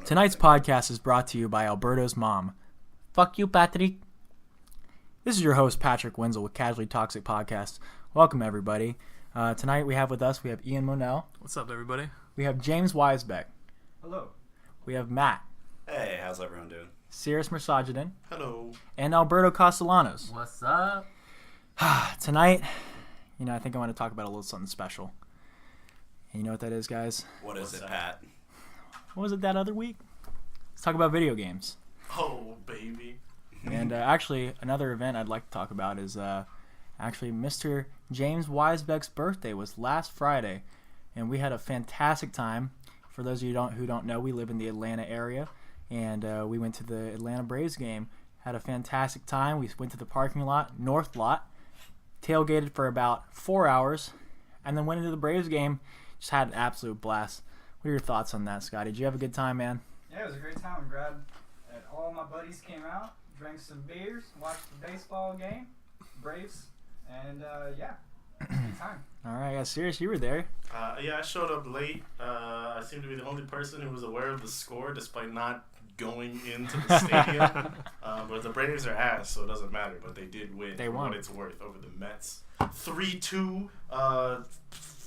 Tonight's podcast is brought to you by Alberto's mom. Fuck you, Patrick. This is your host, Patrick Wenzel with Casually Toxic Podcast. Welcome, everybody. Tonight we have Ian Monell. What's up, everybody? We have James Weisbeck. Hello. We have Matt. Hey, how's everyone doing? Sirius Mersagidan. Hello. And Alberto Castellanos. What's up? Tonight, I think I want to talk about a little something special. And you know what that is, guys? What is it, Pat? What was it that other week? Let's talk about video games. Oh, baby. And actually, another event I'd like to talk about is actually Mr. James Weisbeck's birthday was last Friday. And we had a fantastic time. For those of you who don't know, we live in the Atlanta area. And we went to the Atlanta Braves game. Had a fantastic time. We went to the parking lot, North Lot. Tailgated for about 4 hours. And then went into the Braves game. Just had an absolute blast. What are your thoughts on that, Scotty? Did you have a good time, man? Yeah, it was a great time. I'm glad that all my buddies came out, drank some beers, watched the baseball game, Braves, and yeah, it was a good time. All right, yeah, serious, you were there. Yeah, I showed up late. I seem to be the only person who was aware of the score despite not going into the stadium. But the Braves are ass, so it doesn't matter. But they did win for what it's worth over the Mets. 3-2.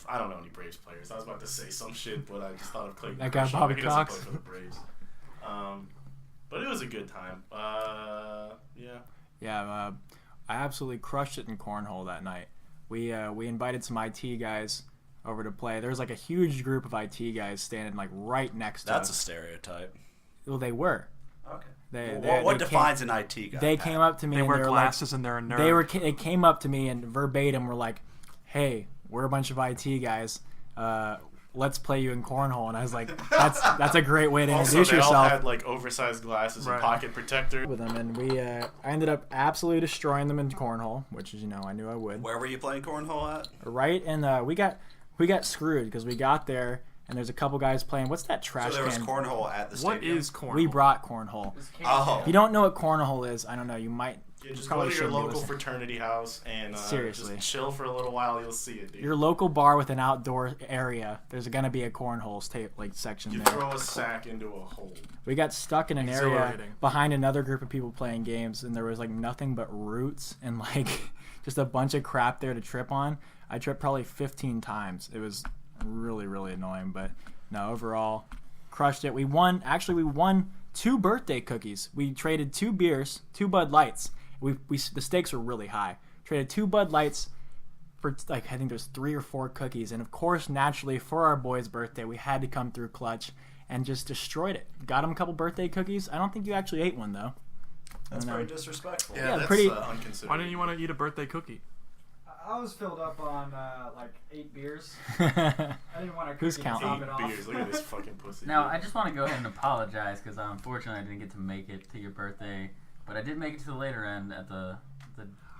I don't know any Braves players. I was about to say some shit, but I just thought of Clayton That guy Kershaw. Bobby He doesn't Cox. play for the Braves. But it was a good time. Yeah. Yeah, I absolutely crushed it in cornhole that night. We invited some IT guys over to play. There was like a huge group of IT guys standing like right next to us. That's a stereotype. Well, they were. Okay. What defines an IT guy? They Pat? came up to me They and wear they were glasses like, and they're a nerd. They came up to me and verbatim were like, "Hey, we're a bunch of IT guys. Let's play you in cornhole." And I was like, "That's a great way to Also, introduce they yourself." all had like oversized glasses and pocket protectors. With them, and I ended up absolutely destroying them in cornhole, which is I knew I would. Where were you playing cornhole at? Right, and we got screwed because we got there and there's a couple guys playing. What's that trash So there was can? cornhole at the stadium? What is cornhole? We brought cornhole. Oh. If you don't know what cornhole is, I don't know. You might. Yeah, just probably go to your shouldn't be local listening. fraternity house and Seriously. just chill for a little while. You'll see it, dude. Your local bar with an outdoor area. There's gonna be a cornhole section You there. throw a sack into a hole. We got stuck in an area Exhilarating. behind another group of people playing games, and there was like nothing but roots and like just a bunch of crap there to trip on. I tripped probably 15 times. It was really, really annoying, but no, overall, crushed it. We won 2 birthday cookies. We traded 2 beers, 2 Bud Lights. The stakes were really high. Traded 2 Bud Lights for like I think there's 3 or 4 cookies, and of course, naturally, for our boy's birthday, we had to come through clutch and just destroyed it. Got him a couple birthday cookies. I don't think you actually ate one though. That's very disrespectful. Yeah, that's pretty- unconsidered. Why didn't you want to eat a birthday cookie? I was filled up on like 8 beers. I didn't want to Who's to counting? top 8 it off. beers. Look at this fucking pussy. Now, I just want to go ahead and apologize because unfortunately I didn't get to make it to your birthday, but I did make it to the later end at the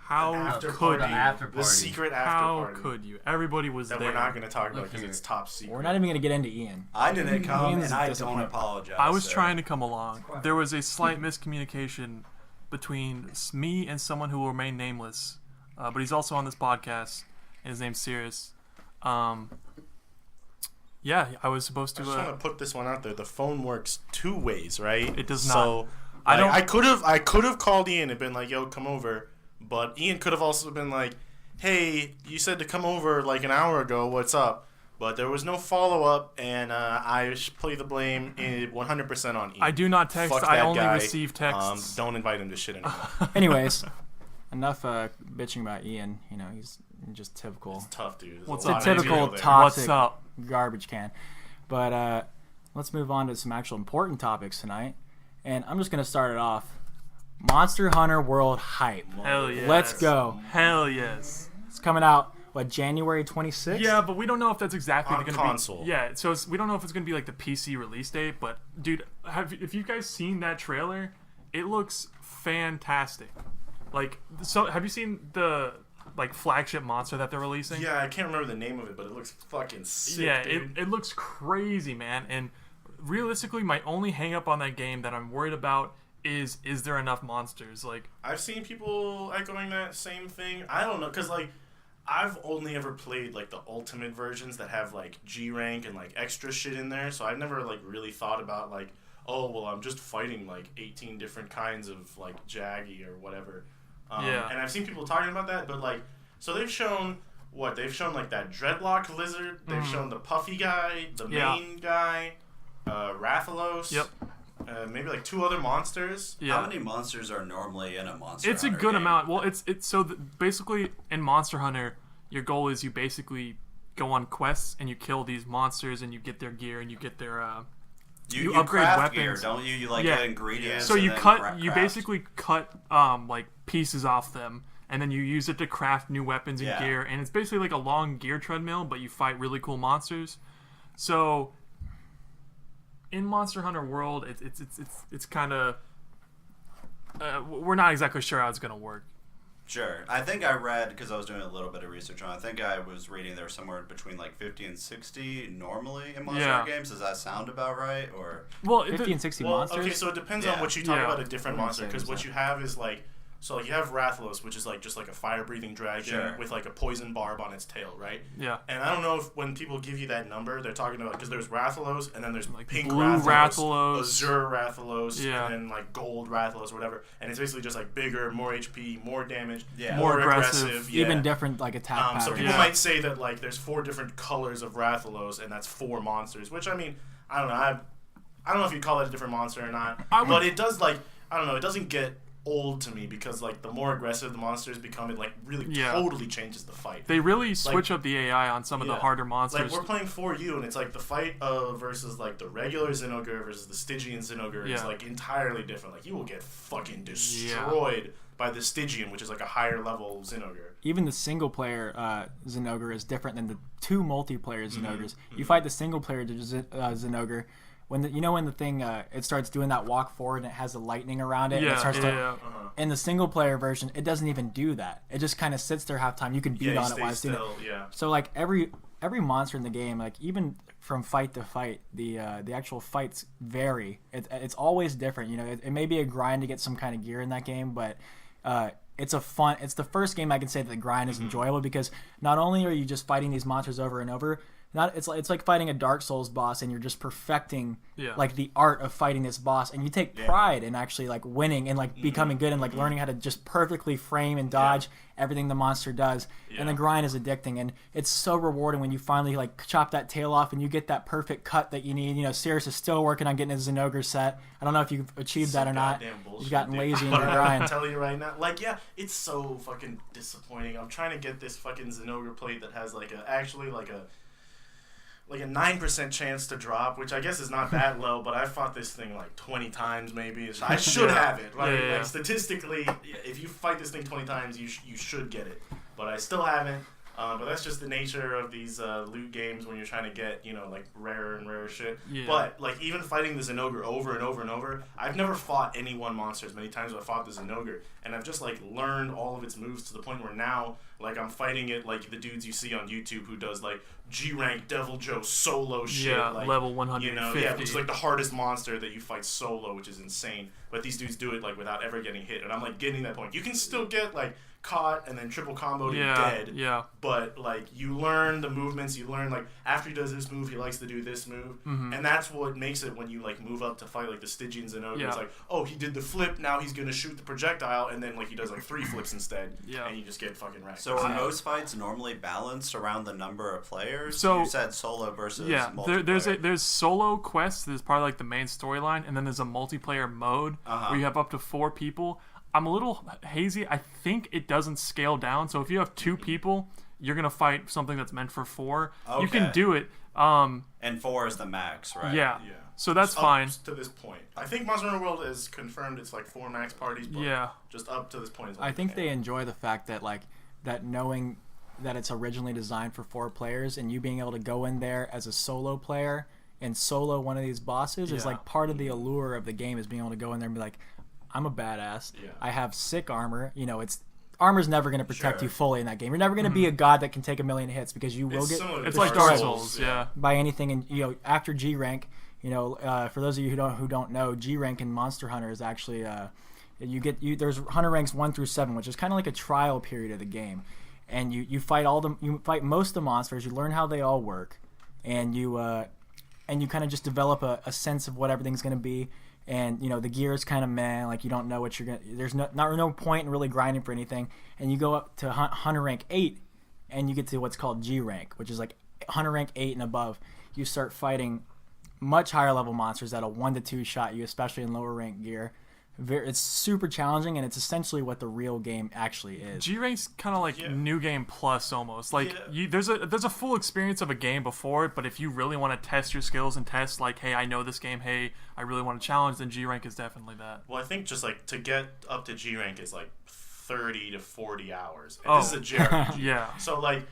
How after could party. you? after The party. secret after How party. could you? Everybody was That there. we're not going to talk about Look because here. it's top secret. We're not even gonna get into Ian. I didn't come, Ian's and I don't disappointed. apologize. I was sir. trying to come along. There was a slight miscommunication between me and someone who will remain nameless, but he's also on this podcast, and his name's Sirius. Yeah, I was supposed I to. just want to put this one out there. The phone works 2 ways, right? It does So, not. I don't. I could have called Ian and been like, "Yo, come over," but Ian could have also been like, "Hey, you said to come over like an hour ago. What's up?" But there was no follow up, and I play the blame 100% on Ian. I do not text. Fuck I that only guy. receive texts. Don't invite him to shit anymore. Anyways, enough bitching about Ian. He's just typical. It's tough, dude. There's What's a up, lot It's a of typical material there. toxic What's up? garbage can. But let's move on to some actual important topics tonight. And I'm just gonna start it off. Monster Hunter World hype. Hell yes. Let's go. Hell yes. It's coming out January 26th? Yeah, but we don't know if that's exactly On going to console. be. Yeah, so we don't know if it's going to be like the PC release date. But dude, if you guys seen that trailer? It looks fantastic. Like, so have you seen the like flagship monster that they're releasing? Yeah, I can't remember the name of it, but it looks fucking sick, Yeah, dude. it looks crazy, man. And realistically, my only hang up on that game that I'm worried about is there enough monsters? Like, I've seen people echoing that same thing. I don't know, because, like, I've only ever played, like, the ultimate versions that have, like, G rank and, like, extra shit in there, so I've never, like, really thought about, like, oh well, I'm just fighting like 18 different kinds of like Jaggy or whatever. Yeah. And I've seen people talking about that, but like, so they've shown what? They've shown like that dreadlock lizard. They've shown the puffy guy, the main guy, Rathalos. Yep. Maybe like 2 other monsters. Yeah. How many monsters are normally in a Monster It's a Hunter good game? amount. Well, it's so basically in Monster Hunter, your goal is you basically go on quests and you kill these monsters and you get their gear and you get their You upgrade craft weapons. gear, don't you? You like Yeah. get ingredients. So and you then cut, you craft. basically cut like pieces off them, and then you use it to craft new weapons and Yeah. gear, and it's basically like a long gear treadmill, but you fight really cool monsters. So in Monster Hunter World, it's kind of we're not exactly sure how it's gonna work. Sure. I think I read, because I was doing a little bit of research on it, I think I was reading there somewhere between like 50 and 60 normally in Monster Hunter games. Does that sound about right? Or Well, 50 and 60 Well, monsters. okay, so it depends Yeah. on what you talk Yeah. about a different Wouldn't monster, say because it was what that. you have is like, so like you have Rathalos, which is like just like a fire-breathing dragon Sure. with like a poison barb on its tail, right? yeah. And I don't know if when people give you that number, they're talking about, because there's Rathalos, and then there's Like pink blue Rathalos, Rathalos. azure Rathalos, Yeah. and then like gold Rathalos or whatever. And it's basically just like bigger, more HP, more damage, Yeah. more More aggressive. aggressive. Yeah. Even different like attack So patterns. people Yeah. might say that like there's 4 different colors of Rathalos, and that's 4 monsters. Which I mean, I don't know. I don't know if you call it a different monster or not, I would- but it does like I don't know. It doesn't get old to me, because like the more aggressive the monsters become, it like really Yeah. totally changes the fight. They really switch up the AI on some of the Yeah. harder Like monsters. we're playing 4U, and it's like the fight versus like the regular Zinogre versus the Stygian Zinogre is Yeah. like entirely different. Like you will get fucking destroyed by the Stygian, which is like a higher level Zinogre. Even the single player Zinogre is different than the 2 multiplayer Mm-hmm. Zinogres. You fight the single player Zinogre when when the thing it starts doing that walk forward and it has the lightning around it. And yeah, it starts yeah, to, yeah. In the single player version, it doesn't even do that. It just kind of sits there half time. You can beat Yeah, on you it while stay it's doing it. still. Yeah. So like every monster in the game, like even from fight to fight, the actual fights vary. It's always different. You know, it may be a grind to get some kind of gear in that game, but it's the first game I can say that the grind is enjoyable, because not only are you just fighting these monsters over and over, it's like fighting a Dark Souls boss and you're just perfecting Yeah. like the art of fighting this boss, and you take pride in actually like winning and like becoming good and like learning how to just perfectly frame and dodge everything the monster does. And the grind is addicting, and it's so rewarding when you finally like chop that tail off and you get that perfect cut that you need. You know, Cirrus is still working on getting his Zinogre set. I don't know if you've achieved that or not. Goddamn bullshit, You've gotten dude. lazy in But your I'm grind. telling you right now, like, yeah, it's so fucking disappointing. I'm trying to get this fucking Zinogre plate that has like a 9% chance to drop, which I guess is not that low, but I fought this thing like 20 times maybe. I should have it, right? Yeah, yeah. Like statistically, if you fight this thing 20 times, you should get it. But I still haven't. But that's just the nature of these loot games when you're trying to get, you know, like rarer and rarer shit. Yeah. But like even fighting the Zinogre over and over and over, I've never fought any one monster as many times as I fought the Zinogre, and I've just like learned all of its moves to the point where now like I'm fighting it like the dudes you see on YouTube who does like G rank Devil Joe solo shit. Yeah, like, level you 150. know, yeah, which is like the hardest monster that you fight solo, which is insane. But these dudes do it like without ever getting hit, and I'm like getting that point. You can still get like caught and then triple comboed and dead. Yeah. But like you learn the movements, you learn like after he does this move, he likes to do this move, and that's what makes it when you like move up to fight like the Stygians and Ogre. Yeah. It's like, oh, he did the flip, now he's gonna shoot the projectile, and then like he does like 3 flips instead, Yeah. and you just get fucking wrecked. So are most fights normally balanced around the number of players? So- you said solo versus Yeah, multiplayer. there's solo quests. There's part of like the main storyline, and then there's a multiplayer mode where you have up to 4 people. I'm a little hazy. I think it doesn't scale down. So if you have 2 people, you're gonna fight something that's meant for 4. You can Okay. do it. And 4 is the max, right? Yeah. yeah. So that's Just up fine. to this point. I think Monster Hunter World is confirmed it's like 4 max parties, but Yeah. just up to this point. Is I think they enjoy the fact that like that knowing that it's originally designed for 4 players, and you being able to go in there as a solo player and solo one of these bosses is Yeah. like part of the allure of the game, is being able to go in there and be like, I'm a badass. Yeah. I have sick armor. You know, armor's never going to protect Sure. you fully in that game. You're never going to be a god that can take a million hits, because you will It's get similar to It's like Dark Souls. Yeah. by anything. And you know, after G rank, you know, for those of you who don't know, G rank in Monster Hunter is actually there's hunter ranks 1 through 7, which is kind of like a trial period of the game, and you fight most of the monsters. You learn how they all work, and you and you kind of just develop a sense of what everything's going to be. And the gear is kind of meh, like you don't know what you're gonna. There's no point in really grinding for anything. And you go up to Hunter rank 8, and you get to what's called G rank, which is like Hunter rank 8 and above. You start fighting much higher level monsters that'll 1 to 2 shot you, especially in lower rank gear. It's super challenging, and it's essentially what the real game actually is. G rank's kind of like New Game Plus almost. Like there's a full experience of a game before it, but if you really want to test your skills and test like, hey, I know this game, hey, I really want to challenge, then G rank is definitely that. Well, I think just like to get up to G rank is like 30 to 40 hours. And this is a JRPG. Yeah. So like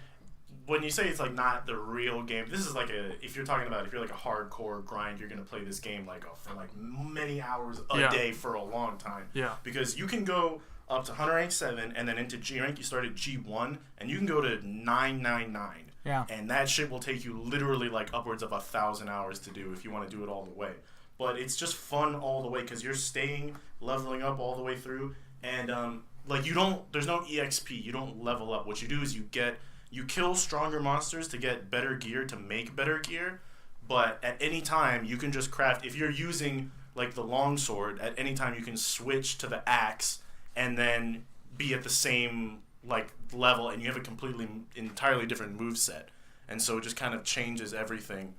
when you say it's like not the real game, this is like if you're like a hardcore grind, you're gonna play this game like for like many hours a day for a long time. Yeah. Because you can go up to Hunter rank 7 and then into G rank you start at G1 and you can go to 999. Yeah. And that shit will take you literally like upwards of 1,000 hours to do if you want to do it all the way. But it's just fun all the way because you're staying leveling up all the way through, and like there's no EXP. You don't level up. What you do is you kill stronger monsters to get better gear, to make better gear, but at any time you can just craft. If you're using like the longsword, at any time you can switch to the axe and then be at the same like level, and you have a entirely different moveset, and so it just kind of changes everything.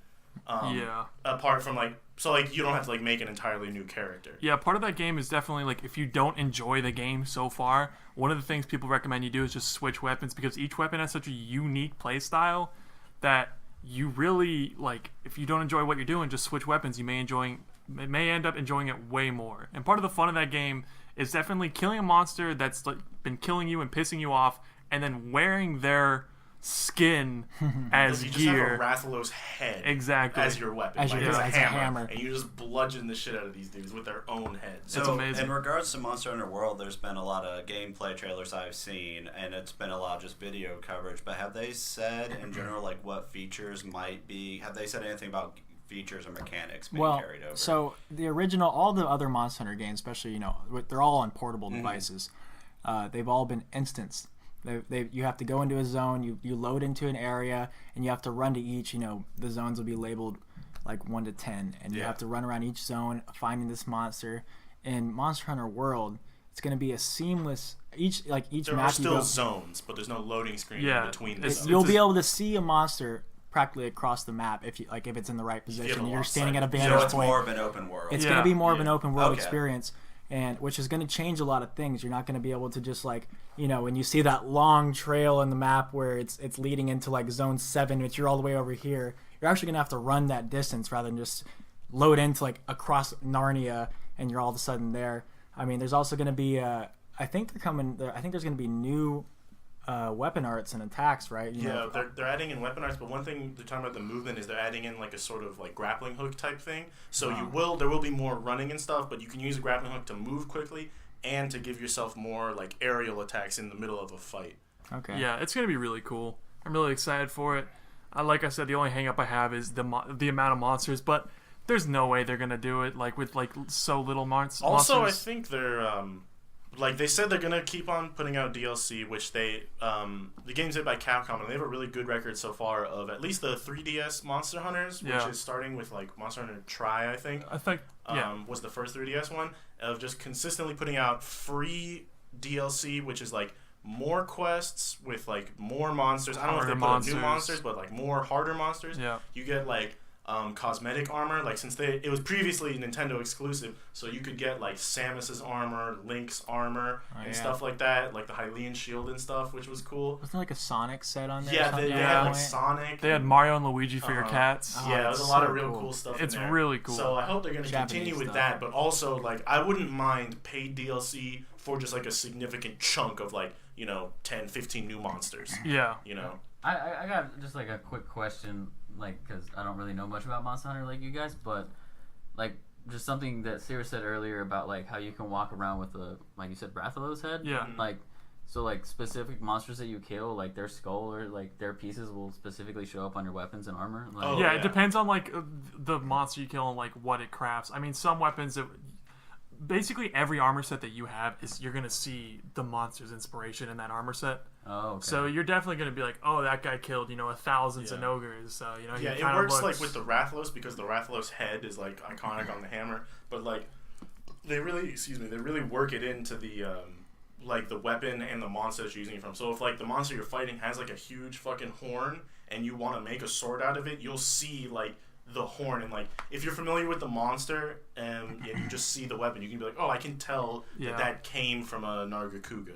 Apart from you don't have to make an entirely new character. Yeah, part of that game is definitely like if you don't enjoy the game so far, one of the things people recommend you do is just switch weapons, because each weapon has such a unique play style that you really if you don't enjoy what you're doing, just switch weapons. You may end up enjoying it way more. And part of the fun of that game is definitely killing a monster that's been killing you and pissing you off, and then wearing their skin as you gear. just have a Rathalos head as your weapon, as a hammer, and you just bludgeon the shit out of these dudes with their own heads. It's amazing. In regards to Monster Hunter World, there's been a lot of gameplay trailers I've seen, and it's been a lot of just video coverage. But have they said in general what features might be? Have they said anything about features or mechanics being carried over? So the original, all the other Monster Hunter games, especially they're all on portable devices. They've all been instanced. You have to go into a zone, you load into an area, and you have to run to each. The zones will be labeled 1 to 10, and you have to run around each zone finding this monster. In Monster Hunter World, it's going to be a seamless each there map. Are still zones, but there's no loading screen in between the zones. You'll be able to see a monster practically across the map if it's in the right position. You're standing at a vantage point. So it's more of an open world. It's going to be more of an open world experience. And which is going to change a lot of things. You're not going to be able to just when you see that long trail in the map where it's leading into zone 7, which you're all the way over here, you're actually going to have to run that distance rather than just load into across Narnia and you're all of a sudden there. I mean, there's also going to be I think there's going to be new weapon arts and attacks, right? They're adding in weapon arts, but one thing they're talking about the movement is they're adding in a sort of grappling hook type thing. So there will be more running and stuff, but you can use a grappling hook to move quickly and to give yourself more aerial attacks in the middle of a fight. Okay. Yeah, it's gonna be really cool. I'm really excited for it. Like I said, the only hang up I have is the amount of monsters, but there's no way they're gonna do it with so little monsters. Also, I think they're they said they're gonna keep on putting out DLC, which the game's made by Capcom, and they have a really good record so far of at least the 3DS Monster Hunters, which is starting with Monster Hunter Tri, I think. Was the first 3DS one, of just consistently putting out free DLC, which is more quests with more monsters. I don't know if they put new monsters, but more harder monsters. Yeah. You get cosmetic armor, since it was previously Nintendo exclusive, so you could get Samus's armor, Link's armor, and stuff like that, the Hylian shield and stuff, which was cool. Wasn't there a Sonic set on there? Yeah, they had Sonic. They had Mario and Luigi for your cats. There was a lot of real cool stuff. It's in there. really cool. So I hope they're going to continue with that, but also I wouldn't mind paid DLC for just a significant chunk of 10, 15 new monsters. Yeah. I got just a quick question, because I don't really know much about Monster Hunter like you guys, but just something that Sarah said earlier about how you can walk around with you said, Rathalos head. Yeah. So specific monsters that you kill, their skull or their pieces will specifically show up on your weapons and armor. It depends on the monster you kill and what it crafts. I mean, some weapons basically every armor set that you have you're gonna see the monster's inspiration in that armor set. Oh, okay. So you're definitely gonna be like, oh, that guy killed 1,000 Zenogres. So he it kinda works looks... like with the Rathalos because the Rathalos head is like iconic on the hammer, but like they really work it into the like the weapon and the monster that you're using it from. So if like the monster you're fighting has like a huge fucking horn and you want to make a sword out of it, you'll see like the horn, and like if you're familiar with the monster and you just see the weapon, you can be like, oh, I can tell that came from a Nargacuga,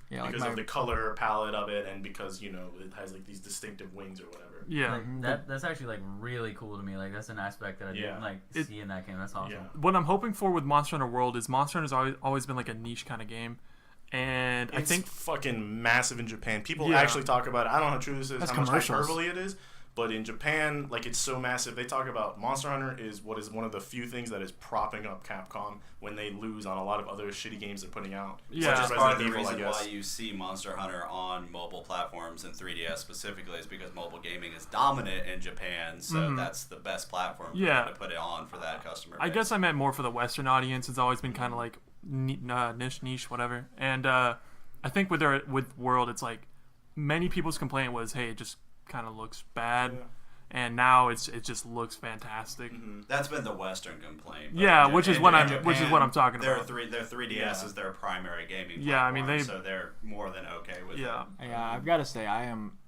because of the color palette of it, and because it has like these distinctive wings or whatever. Yeah, like, that's actually like really cool to me. Like that's an aspect that I didn't like see in that game. That's awesome. What I'm hoping for with Monster Hunter World is Monster Hunter's always been like a niche kind of game. And it's I think fucking massive in Japan. People actually talk about it. I don't know how true this is, how much hyperbole it is, but in Japan, like it's so massive. They talk about Monster Hunter is one of the few things that is propping up Capcom when they lose on a lot of other shitty games they're putting out. Yeah, that's part of the reason why you see Monster Hunter on mobile platforms and 3DS specifically is because mobile gaming is dominant in Japan, so that's the best platform for them to put it on for that customer base. I guess I meant more for the Western audience. It's always been kind of like niche, whatever. And I think with World, it's like many people's complaint was, hey, it just kind of looks bad, and now it just looks fantastic. That's been the Western complaint. Which is what I'm talking about. Their 3DS is their primary gaming platform, I mean so they're more than okay with it. Yeah, I've got to say I am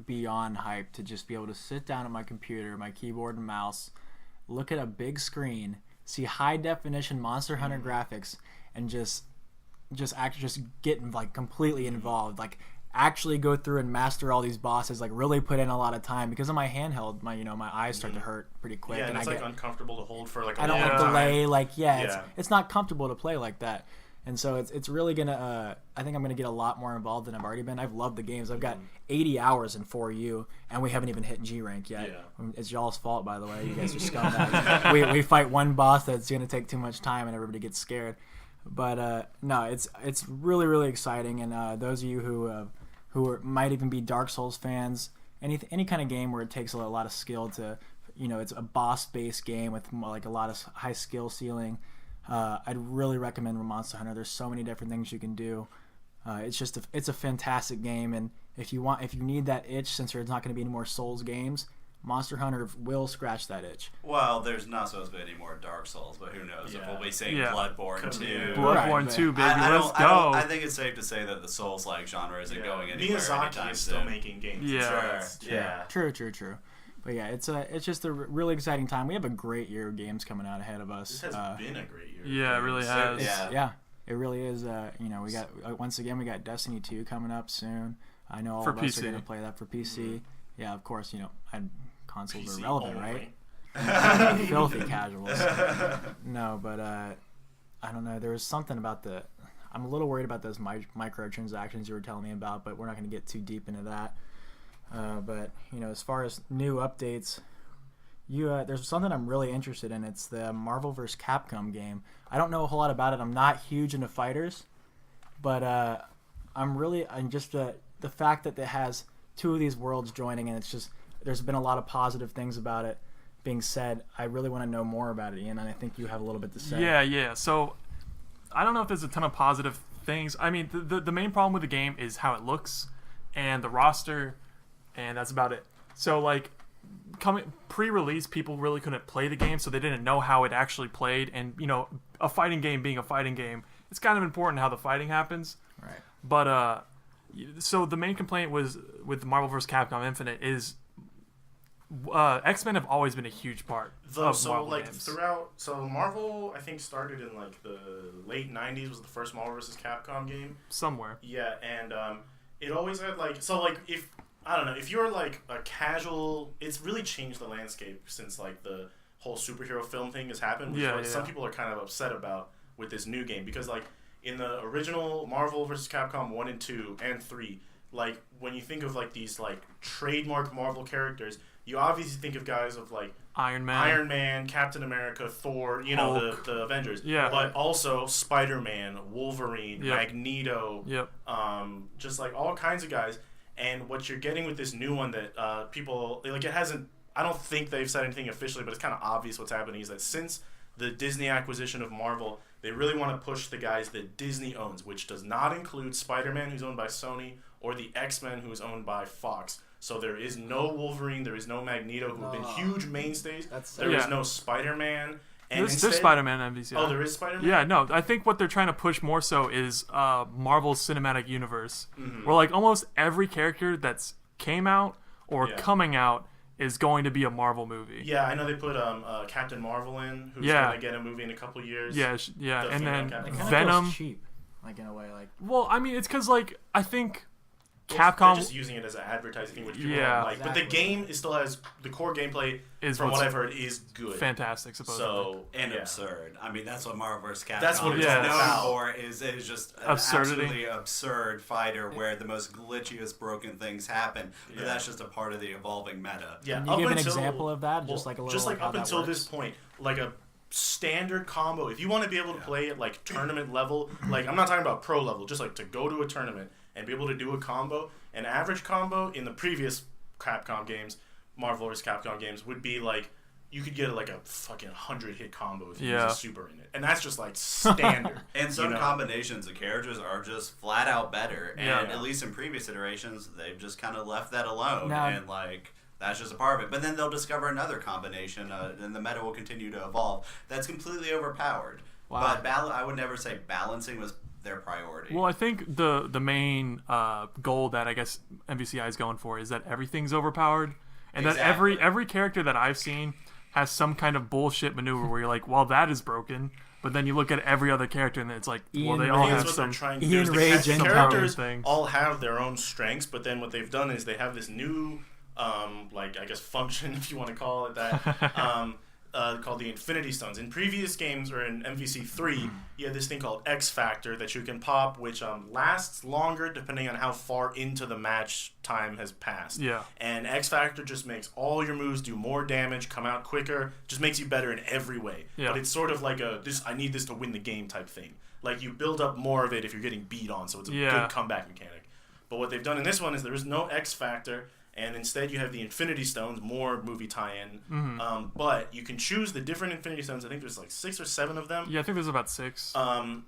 beyond hyped to just be able to sit down at my computer, my keyboard and mouse, look at a big screen, see high definition Monster Hunter graphics, and just get like completely involved, like actually go through and master all these bosses, like really put in a lot of time. Because of my handheld, my eyes start to hurt pretty quick, and it's I like uncomfortable to hold for like a I don't long like time. delay, it's not comfortable to play like that. And so it's really gonna I think I'm gonna get a lot more involved than I've already been. I've loved the games. I've got 80 hours in 4U, and we haven't even hit G rank yet. It's y'all's fault, by the way. You guys are scumbags. we fight one boss that's gonna take too much time, and everybody gets scared. But no, it's really, really exciting. And those of you who might even be Dark Souls fans, any kind of game where it takes a lot of skill to, it's a boss-based game with like a lot of high skill ceiling. I'd really recommend Monster Hunter. There's so many different things you can do. It's a fantastic game, and if you need that itch, since there's not going to be any more Souls games, Monster Hunter will scratch that itch. Well, there's not supposed to be any more Dark Souls, but who knows? If we'll be seeing Bloodborne 2. Bloodborne 2, baby, let's go. I think it's safe to say that the Souls-like genre isn't going anywhere Miyazaki is still making games. True. But yeah, it's just a really exciting time. We have a great year of games coming out ahead of us. This has been a great year. Yeah, it really has. Yeah, it really is. We got Destiny 2 coming up soon. I know all of us are going to play that for PC. Yeah, of course. Consoles PC are relevant, only. right? Filthy casuals. No, but I don't know. There was something about I'm a little worried about those microtransactions you were telling me about, but we're not going to get too deep into that. But as far as new updates, there's something I'm really interested in. It's the Marvel vs. Capcom game. I don't know a whole lot about it. I'm not huge into fighters, but I'm just the fact that it has two of these worlds joining, and it's just there's been a lot of positive things about it being said. I really want to know more about it, Ian, and I think you have a little bit to say. Yeah. So I don't know if there's a ton of positive things. I mean, the main problem with the game is how it looks and the roster, and that's about it. So like pre-release, people really couldn't play the game, so they didn't know how it actually played. And a fighting game being a fighting game, it's kind of important how the fighting happens. Right. But so the main complaint was with Marvel vs. Capcom Infinite is X-Men have always been a huge part of Marvel games. So Marvel, I think, started in like the late 90s was the first Marvel vs. Capcom game. Somewhere. Yeah, and it always had if you're like a casual, it's really changed the landscape since like the whole superhero film thing has happened, which some people are kind of upset about with this new game, because like in the original Marvel vs. Capcom 1 and 2 and 3, like when you think of like these like trademark Marvel characters, you obviously think of guys of like Iron Man, Captain America, Thor, Hulk. the Avengers. Yeah. But also Spider-Man, Wolverine, Magneto, just like all kinds of guys. And what you're getting with this new one that people like, it hasn't. I don't think they've said anything officially, but it's kind of obvious what's happening is that since the Disney acquisition of Marvel, they really want to push the guys that Disney owns, which does not include Spider-Man, who's owned by Sony, or the X-Men, who is owned by Fox. So there is no Wolverine, there is no Magneto, who have been huge mainstays. There is no Spider-Man. And there's Spider-Man in MVC. Oh, there is Spider-Man? Yeah, no. I think what they're trying to push more so is Marvel's Cinematic Universe, where like almost every character that's came out or coming out is going to be a Marvel movie. Yeah, I know they put Captain Marvel in, who's going to get a movie in a couple years. Yeah, and then Venom. Cheap, like in a way, like. Well, I mean, it's because like I think. Capcom, Capcom, they're just using it as an advertising thing, which people don't like. Exactly. But the game still has the core gameplay. From what I've heard, is good, fantastic, supposedly. Absurd. I mean, that's what Marvel vs. Capcom that's what is known for. Is just an absolutely absurd fighter where the most glitchiest broken things happen. But that's just a part of the evolving meta. Yeah, can you give an example of that? Just like a little. Just like up until this point, like a standard combo. If you want to be able to play at like tournament level, like I'm not talking about pro level, just like to go to a tournament and be able to do a combo. An average combo in the previous Capcom games, Marvel vs. Capcom games, would be like you could get like a fucking 100-hit combo if you use a super in it, and that's just like standard. And some combinations of characters are just flat out better, and at least in previous iterations, they've just kind of left that alone, and like. That's just a part of it. But then they'll discover another combination, and the meta will continue to evolve. That's completely overpowered. Wow. But I would never say balancing was their priority. Well, I think the main goal that I guess MVCI is going for is that everything's overpowered, and that every character that I've seen has some kind of bullshit maneuver where you're like, well, that is broken. But then you look at every other character, and it's like, well, they all have some rage and characters all have their own strengths. But then what they've done is they have this new. Like I guess function, if you want to call it that, called the Infinity Stones. In previous games, or in MVC 3, you had this thing called X Factor that you can pop, which lasts longer depending on how far into the match time has passed. Yeah. And X Factor just makes all your moves do more damage, come out quicker, just makes you better in every way. Yeah. But it's sort of like I need this to win the game type thing. Like you build up more of it if you're getting beat on, so it's a good comeback mechanic. But what they've done in this one is there is no X Factor. And instead you have the Infinity Stones, more movie tie-in. But you can choose the different Infinity Stones. I think there's like 6 or 7 of them. Yeah, I think there's about 6. And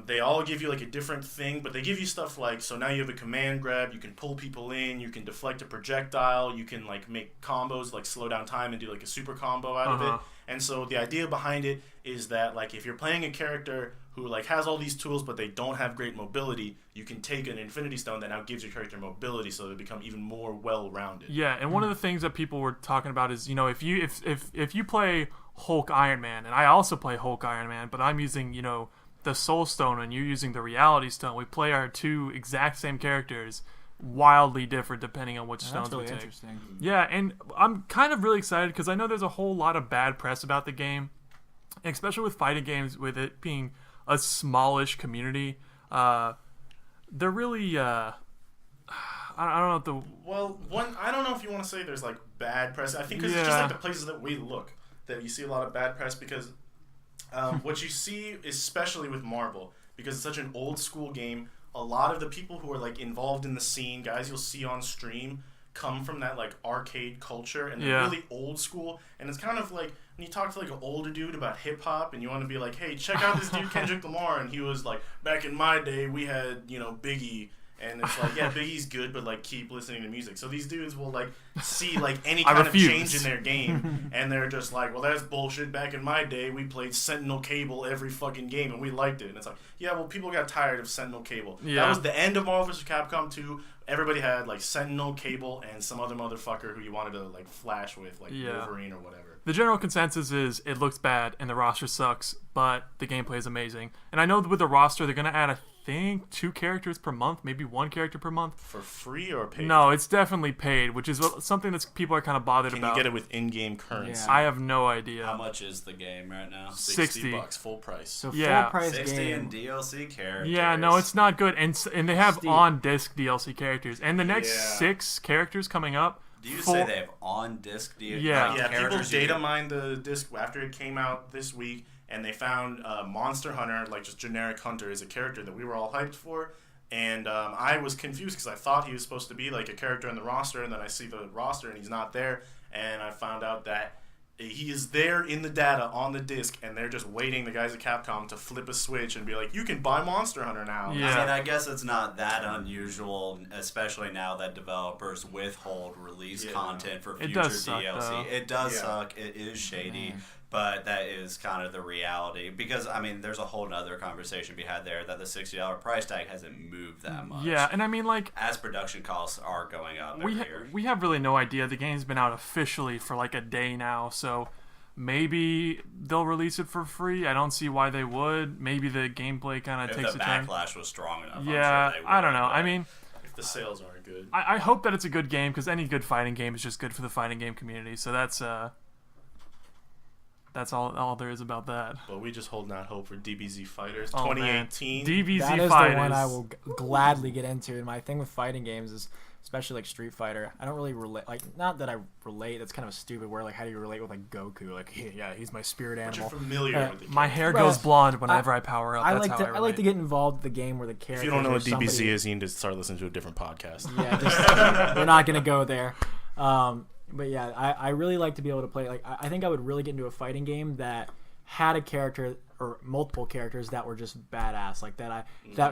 they all give you like a different thing. But they give you stuff like, so now you have a command grab. You can pull people in. You can deflect a projectile. You can like make combos, like slow down time and do like a super combo out of it. And so the idea behind it is that like if you're playing a character who like has all these tools but they don't have great mobility, you can take an Infinity Stone that now gives your character mobility so they become even more well-rounded. Yeah, and one of the things that people were talking about is, you know, if you play Hulk Iron Man, and I also play Hulk Iron Man, but I'm using, you know, the Soul Stone and you're using the Reality Stone, we play our 2 exact same characters wildly different depending on which stones we take. Interesting. Yeah, and I'm kind of really excited because I know there's a whole lot of bad press about the game, especially with fighting games, with it being a smallish community. They're really I don't know I don't know if you want to say there's like bad press. I think because it's just like the places that we look that you see a lot of bad press because what you see, especially with Marvel, because it's such an old school game, a lot of the people who are like involved in the scene, guys you'll see on stream, come from that like arcade culture, and they're really old school. And it's kind of like when you talk to like an older dude about hip hop and you want to be like, hey, check out this dude Kendrick Lamar, and he was like, back in my day we had, you know, Biggie. And it's like, yeah, Biggie's good, but like keep listening to music. So these dudes will like see like any kind of change in their game, and they're just like, well, that's bullshit. Back in my day, we played Sentinel Cable every fucking game, and we liked it. And it's like, yeah, well, people got tired of Sentinel Cable. Yeah. That was the end of Marvel vs. Capcom 2. Everybody had like Sentinel Cable and some other motherfucker who you wanted to like flash with, like Wolverine or whatever. The general consensus is it looks bad and the roster sucks, but the gameplay is amazing. And I know with the roster they're gonna add I think 2 characters per month, maybe 1 character per month. For free or paid? No, it's definitely paid, which is something that people are kind of bothered about. Can you get it with in-game currency? Yeah. I have no idea. How much is the game right now? $60 full price. So full price 60 game. and DLC characters. Yeah, no, it's not good, and they have on-disc DLC characters, and the next 6 characters coming up. Do you say they have on-disc DLC? Yeah, people data mined the disc after it came out this week. And they found Monster Hunter, like just generic Hunter, is a character that we were all hyped for. And I was confused because I thought he was supposed to be like a character in the roster. And then I see the roster and he's not there. And I found out that He is there in the data on the disc, and they're just waiting, the guys at Capcom, to flip a switch and be like, you can buy Monster Hunter now. Yeah. I mean, I guess it's not that unusual, especially now that developers withhold release content for future DLC. It does suck. It is shady. But that is kind of the reality. Because, I mean, there's a whole nother conversation we had there that the $60 price tag hasn't moved that much. Yeah, and I mean, like... as production costs are going up every year. We have really no idea. The game's been out officially for like a day now, so maybe they'll release it for free. I don't see why they would. Maybe the gameplay kind of takes a turn. If the backlash was strong enough, yeah, I'm sure they would, I don't know. I mean... if the sales aren't good. I hope that it's a good game, because any good fighting game is just good for the fighting game community, so that's all there is about that. But we just holding out hope for DBZ Fighters 2018. DBZ that is Fighters. the one I will gladly get into. And my thing with fighting games is, especially like Street Fighter, I don't really relate. Like, not that I relate. That's kind of a stupid word. Like, how do you relate with like Goku? Like, yeah, he's my spirit But animal. you're familiar with the game. My hair goes blonde whenever I power up. I That's like how to. I I like to relate. get involved with the game where the character. If you don't know what DBZ is, you need to start listening to a different podcast. Yeah, we're not gonna go there. But yeah, I really like to be able to play. Like, I think I would really get into a fighting game that had a character or multiple characters that were just badass, like that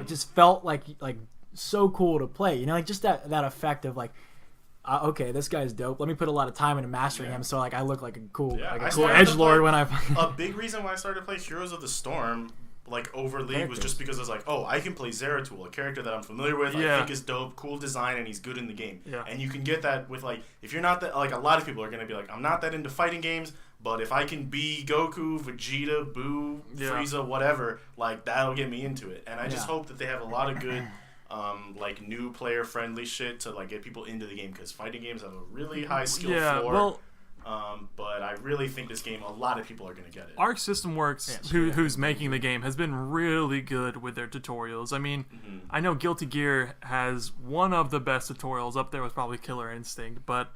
just felt like so cool to play. You know, like just that effect of like, okay, this guy's dope. Let me put a lot of time into mastering him, so like I look like a cool edgelord when I. A big reason why I started to play Heroes of the Storm like over League was just because I was like, oh, I can play Zeratul, a character that I'm familiar with, I think is dope, cool design, and he's good in the game. Yeah. And you can get that with like, if you're not that, like a lot of people are gonna be like, I'm not that into fighting games, but if I can be Goku, Vegeta, Boo, Frieza, whatever, like that'll get me into it. And I just hope that they have a lot of good like new player friendly shit to like get people into the game, because fighting games have a really high skill floor. Well, but I really think this game, a lot of people are going to get it. Arc System Works, who's making the game, has been really good with their tutorials. I mean, I know Guilty Gear has one of the best tutorials, up there with probably Killer Instinct, but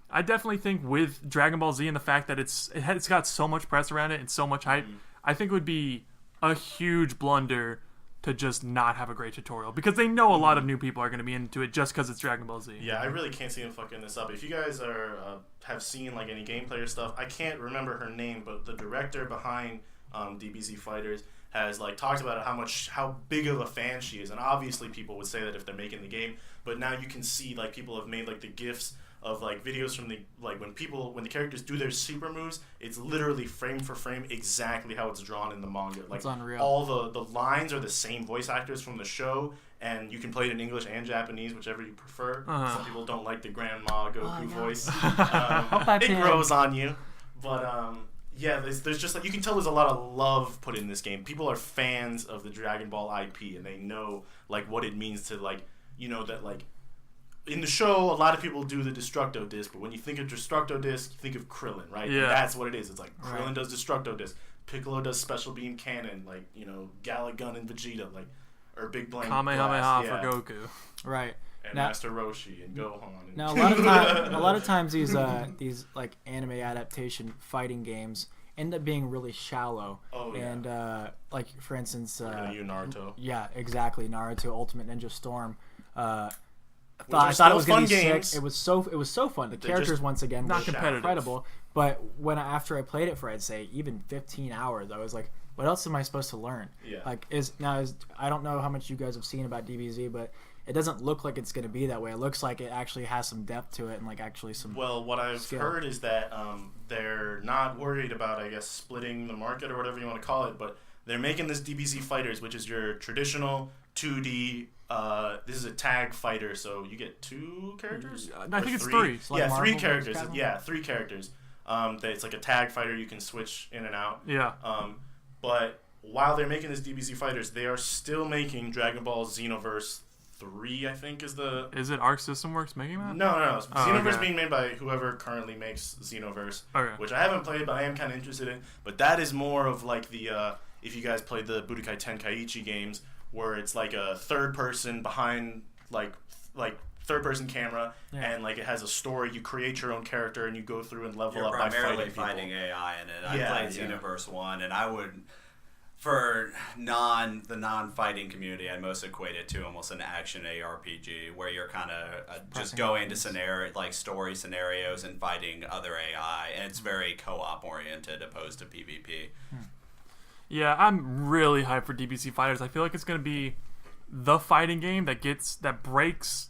I definitely think with Dragon Ball Z and the fact that it's got so much press around it and so much hype, I think it would be a huge blunder to just not have a great tutorial, because they know a lot of new people are going to be into it just because it's Dragon Ball Z. Yeah, I really can't see them fucking this up. If you guys are have seen like any gameplay or stuff, I can't remember her name, but the director behind DBZ Fighters has like talked about how big of a fan she is, and obviously people would say that if they're making the game, but now you can see like people have made like the GIFs of like videos from the like when the characters do their super moves, it's literally frame for frame exactly how it's drawn in the manga. Like it's unreal. All the lines are the same voice actors from the show, and you can play it in English and Japanese, whichever you prefer. Some people don't like the Grandma Goku voice. It grows on you, but yeah, there's just like you can tell there's a lot of love put in this game. People are fans of the Dragon Ball IP, and they know like what it means to like that like. In the show, a lot of people do the Destructo Disc, but when you think of Destructo Disc, you think of Krillin, right? Yeah. And that's what it is. It's like Krillin does Destructo Disc, Piccolo does Special Beam Cannon, like Galick Gun and Vegeta, like or Big Blank Kamehameha for Goku, right? And Master Roshi and Gohan. And Now a lot of times these like anime adaptation fighting games end up being really shallow. Oh, yeah. And like for instance, Naruto. Yeah, exactly. Naruto Ultimate Ninja Storm. I thought it was fun gonna be games. sick. It was so fun. The characters once again not were competitive. incredible. But after I played it for I'd say even 15 hours, I was like, what else am I supposed to learn? Yeah. Like I don't know how much you guys have seen about DBZ, but it doesn't look like it's going to be that way. It looks like it actually has some depth to it and like actually some. Well, what I've heard is that they're not worried about, I guess, splitting the market or whatever you want to call it, but they're making this DBZ Fighters, which is your traditional 2D. This is a tag fighter, so you get 2 characters. I think it's 3. Like yeah, Marvel 3 characters. kind of? Yeah, 3 characters. It's like a tag fighter. You can switch in and out. Yeah. But while they're making this DBZ Fighters, they are still making Dragon Ball Xenoverse 3, I think is the... Is it Arc System Works making that? No. Xenoverse okay. being made by whoever currently makes Xenoverse, Okay. which I haven't played, but I am kind of interested in. But that is more of like the... if you guys played the Budokai Tenkaichi games, where it's like a third person behind like third person camera, and like it has a story. You create your own character and you go through and level You're up by primarily fighting AI in it. I played Xenoverse 1, and I would For the non-fighting community, I most equate it to almost an action ARPG where you're kind of just going to story scenarios and fighting other AI, and it's very co-op oriented opposed to PvP. Yeah, I'm really hyped for DBZ Fighters. I feel like it's going to be the fighting game that breaks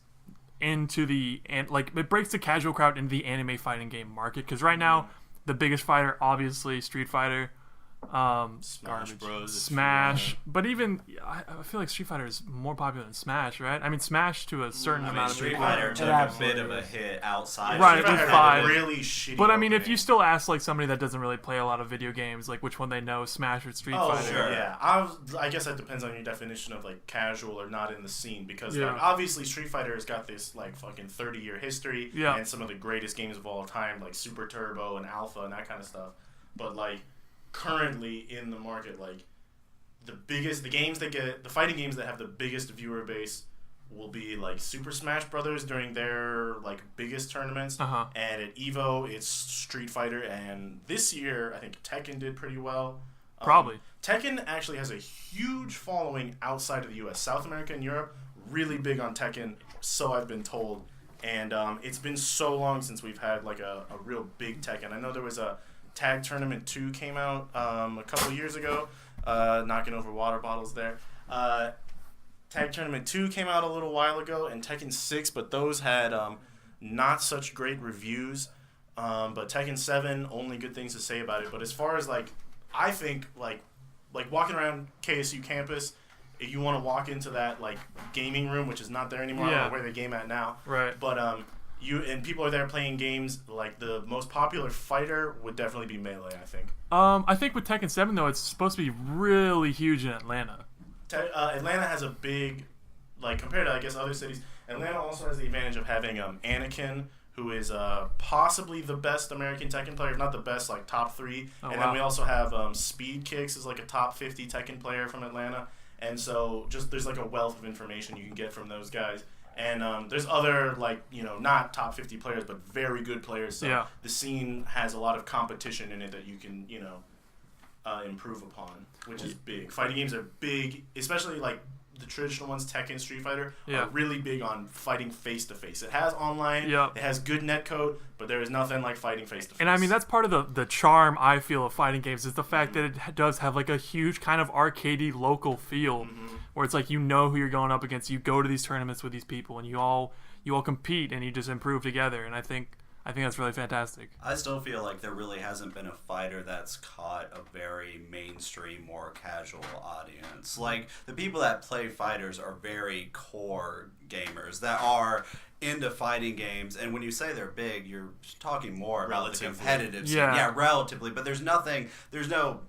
into it breaks the casual crowd into the anime fighting game market, because right now the biggest fighter, obviously, Street Fighter. Smash Bros. Smash, but even I feel like Street Fighter is more popular than Smash, right? I mean, Smash to a certain amount of Street people. Fighter took a bit of a hit outside. Right, Street Fighter with had a 5. really shitty. But I mean, if opening. you still ask like somebody that doesn't really play a lot of video games, like which one they know, Smash or Street Fighter. sure. Yeah, I guess that depends on your definition of like casual or not in the scene, because Yeah. like, obviously Street Fighter has got this like fucking 30-year history Yeah. and some of the greatest games of all time, like Super Turbo and Alpha and that kind of stuff. But like currently in the market, like the fighting games that have the biggest viewer base will be like Super Smash Brothers during their like biggest tournaments, and at EVO it's Street Fighter, and this year I think Tekken did pretty well. Probably. Tekken actually has a huge following outside of the U.S. South America and Europe, really big on Tekken, so I've been told. And it's been so long since we've had like a real big Tekken. I know there was a Tag Tournament 2 came out a couple years ago, knocking over water bottles there. Tag Tournament 2 came out a little while ago, and Tekken 6, but those had not such great reviews. But Tekken 7, only good things to say about it. But as far as like, I think like walking around KSU campus, if you want to walk into that like gaming room, which is not there anymore, I don't know where they game at now. Right. But people are there playing games. Like the most popular fighter would definitely be Melee, I think. I think with Tekken 7 though, it's supposed to be really huge in Atlanta. Atlanta has a big, like compared to I guess other cities, Atlanta also has the advantage of having Anakin, who is possibly the best American Tekken player, if not the best, like top 3. Then we also have Speed Kicks is like a top 50 Tekken player from Atlanta. And so just there's like a wealth of information you can get from those guys. And there's other like, not top 50 players, but very good players. So the scene has a lot of competition in it that you can, improve upon, which is big. Fighting games are big, especially like the traditional ones, Tekken, Street Fighter, are really big on fighting face to face. It has online, it has good netcode, but there is nothing like fighting face to face. And I mean, that's part of the charm I feel of fighting games is the fact that it does have like a huge kind of arcadey local feel, where it's like who you're going up against. You go to these tournaments with these people, and you all compete, and you just improve together. And I think that's really fantastic. I still feel like there really hasn't been a fighter that's caught a very mainstream, more casual audience. Like, the people that play fighters are very core gamers that are into fighting games, and when you say they're big, you're talking more about the competitive scene. Yeah, relatively, but there's no,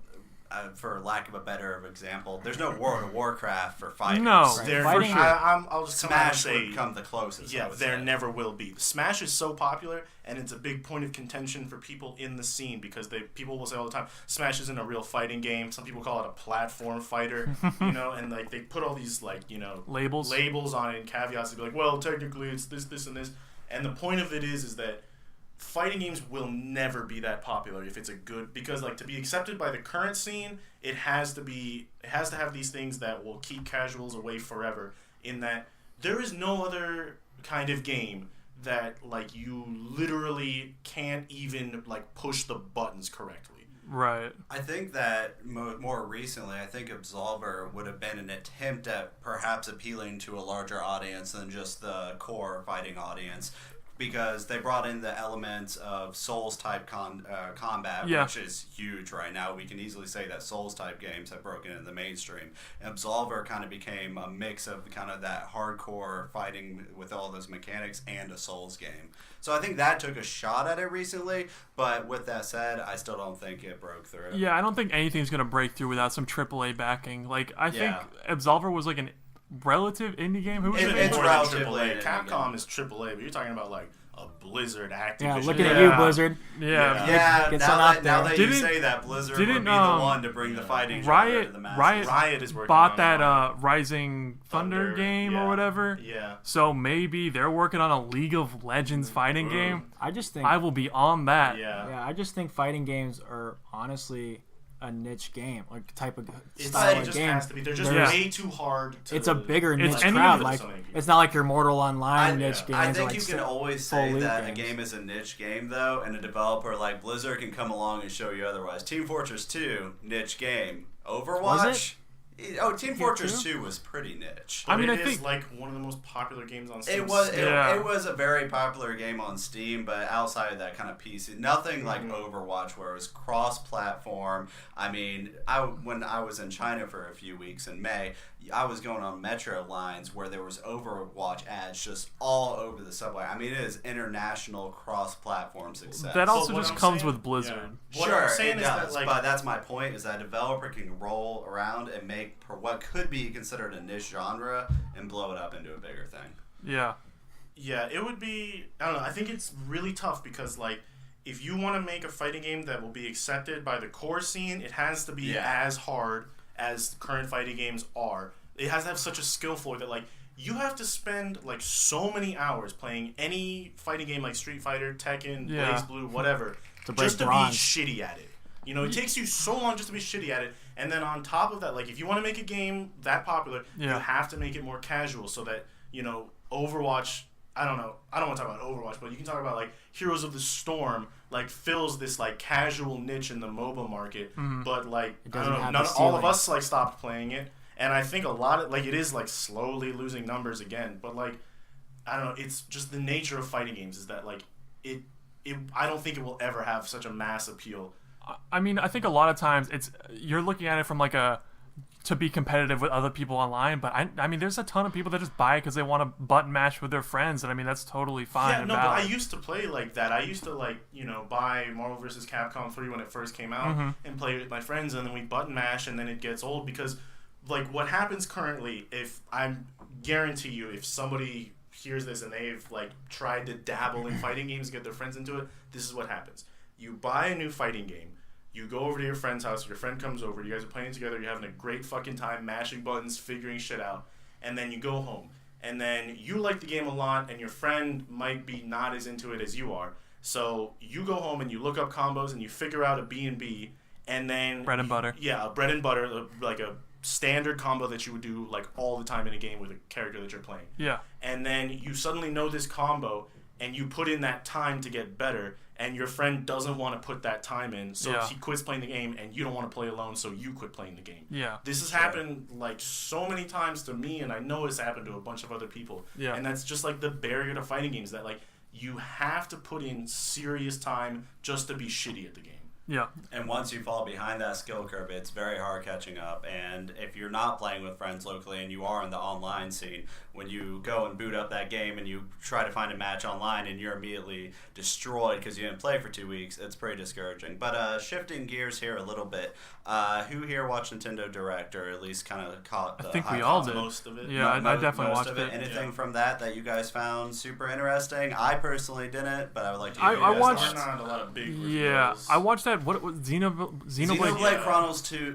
for lack of a better example, there's no World of Warcraft for fighters. No, right? for sure. I'll just Smash would come the closest. Yeah, there never will be. Smash is so popular, and it's a big point of contention for people in the scene because people will say all the time, Smash isn't a real fighting game. Some people call it a platform fighter, and like they put all these like labels on it and caveats to be like, well, technically it's this, and this. And the point of it is that fighting games will never be that popular if it's because like to be accepted by the current scene, it has to have these things that will keep casuals away forever, in that there is no other kind of game that like you literally can't even like push the buttons correctly. Right. I think that more recently, I think Absolver would have been an attempt at perhaps appealing to a larger audience than just the core fighting audience, because they brought in the elements of Souls-type combat, which is huge right now. We can easily say that Souls-type games have broken into the mainstream. Absolver kind of became a mix of kind of that hardcore fighting with all those mechanics and a Souls game. So I think that took a shot at it recently, but with that said, I still don't think it broke through. Yeah, I don't think anything's going to break through without some AAA backing. Like, I think Absolver was like an relative indie game. It's relatively Capcom is AAA, but you're talking about like a Blizzard Activision. Yeah, looking at you, Blizzard. Yeah. Get now some that you say that, Blizzard would be the one to bring the fighting genre to the masses. Riot is working bought on that Rising Thunder game or whatever. Yeah. So maybe they're working on a League of Legends fighting game. I just think I will be on that. Yeah, I just think fighting games are honestly a niche game, like type of It style of just game. has to be. They're just Yeah. way too hard. It's a bigger niche any crowd. of Like something. it's not like your Mortal Online niche games. I or think like you can always say full loot that games. a game is a niche game, though, and a developer like Blizzard can come along and show you otherwise. Team Fortress 2, niche game. Overwatch? Oh, Team Fortress 2 was pretty niche. But I mean, it I is think like one of the most popular games on Steam. It was Yeah. it was a very popular game on Steam, but outside of that kind of PC, nothing like Mm-hmm. Overwatch where it was cross-platform. I mean, when I was in China for a few weeks in May, I was going on metro lines where there was Overwatch ads just all over the subway. I mean, it is international cross-platform success. that also what just I'm comes saying- with Blizzard. Yeah. What Sure, I'm saying it is does, that, like, but that's my point, is that a developer can roll around and make what could be considered a niche genre and blow it up into a bigger thing. Yeah. yeah, it would be. I don't know. I think it's really tough because, like, if you want to make a fighting game that will be accepted by the core scene, it has to be Yeah. as hard as current fighting games are. It has to have such a skill floor that, like, you have to spend, like, so many hours playing any fighting game like Street Fighter, Tekken, Yeah. BlazBlue, whatever, To break just to bronze. be shitty at it. You know, it takes you so long just to be shitty at it. And then on top of that, like, if you want to make a game that popular, Yeah. you have to make it more casual so that, you know, Overwatch, I don't know, I don't want to talk about Overwatch, but you can talk about, like, Heroes of the Storm, like, fills this, like, casual niche in the MOBA market. But, like, I doesn't don't know, have none, the all of ceiling. us, like, stopped playing it. And I think a lot of, like, it is, like, slowly losing numbers again. But, like, I don't know, it's just the nature of fighting games is that, like, I don't think it will ever have such a mass appeal. I mean, I think a lot of times you're looking at it from like to be competitive with other people online, but I mean, there's a ton of people that just buy it because they want to button mash with their friends, and I mean, that's totally fine Yeah, and no, but I valid. used to play like that. I used to, like, you know, buy Marvel vs. Capcom 3 when it first came out Mm-hmm. and play it with my friends, and then we button mash, and then it gets old because, like, what happens currently, if I guarantee you, if somebody hears this and they've, like, tried to dabble in fighting games, get their friends into it, this is what happens. You buy a new fighting game, you go over to your friend's house, your friend comes over, you guys are playing together, you're having a great fucking time, mashing buttons, figuring shit out, and then you go home. And then you like the game a lot, and your friend might be not as into it as you are. So you go home and you look up combos and you figure out a B&B, and then... Bread and butter. Yeah, a bread and butter, like a standard combo that you would do, like, all the time in a game with a character that you're playing. Yeah. And then you suddenly know this combo, and you put in that time to get better, and your friend doesn't want to put that time in, so Yeah. he quits playing the game, and you don't want to play alone, so you quit playing the game. Yeah. This has happened, like, so many times to me, and I know it's happened to a bunch of other people. Yeah. And that's just, like, the barrier to fighting games, that, like, you have to put in serious time just to be shitty at the game. Yeah. And once you fall behind that skill curve, it's very hard catching up. And if you're not playing with friends locally and you are in the online scene, when you go and boot up that game and you try to find a match online and you're immediately destroyed because you didn't play for 2 weeks, it's pretty discouraging. But shifting gears here a little bit, who here watched Nintendo Direct, or at least kind of caught the I think we high all points? did. Most of it. Yeah, I definitely most watched of it. Anything Yeah. from that you guys found super interesting? I personally didn't, but I would like to hear I you guys' watched- There's thoughts. not a lot of big Yeah. reveals. I watched that. What was Xenoblade? Xenoblade Yeah.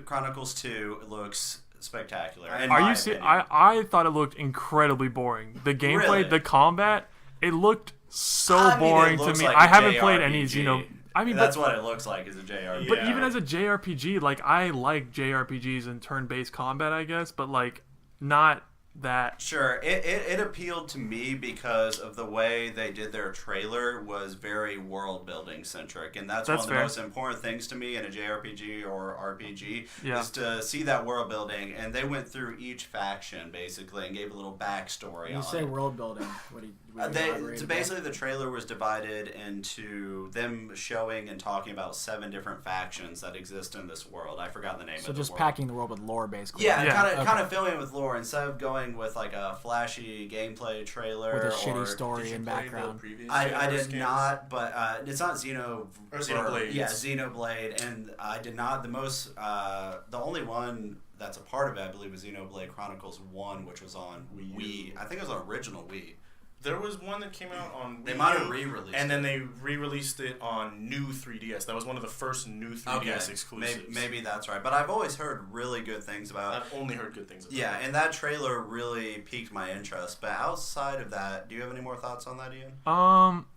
Chronicles 2 looks spectacular. Are you serious? I thought it looked incredibly boring. The gameplay, Really? the combat, it looked so I mean, it boring to looks me. like I a haven't played any JRPG. I mean, that's but, what it looks like, is a JRPG. but Yeah. even as a JRPG, like, I like JRPGs and turn-based combat, I guess, but like not that. Sure, it appealed to me because of the way they did their trailer was very world building centric, and that's one of the fair. most important things to me in a JRPG or RPG Yeah. is to see that world building. And they went through each faction basically and gave a little backstory When you on say it. world building, what do you elaborate So a bit? basically, the trailer was divided into them showing and talking about 7 different factions that exist in this world. I forgot the name So of the just world. packing the world with lore, basically. Yeah, Yeah. kind of filling it with lore instead of going with like a flashy gameplay trailer With a or shitty story Did you in play the background. previous I Xenoverse did games? not, but it's not Or Xenoblade. Yeah, Xenoblade, and I did not. The only one that's a part of it, I believe, was Xenoblade Chronicles 1, which was on Wii. I think it was on original Wii. There was one that came out on Wii They might have U, re-released and then it. they re-released it on new 3DS. That was one of the first new 3DS exclusives. Maybe that's right. But I've always heard really good things about it. I've only heard good things about Yeah, it. and that trailer really piqued my interest. But outside of that, do you have any more thoughts on that, Ian?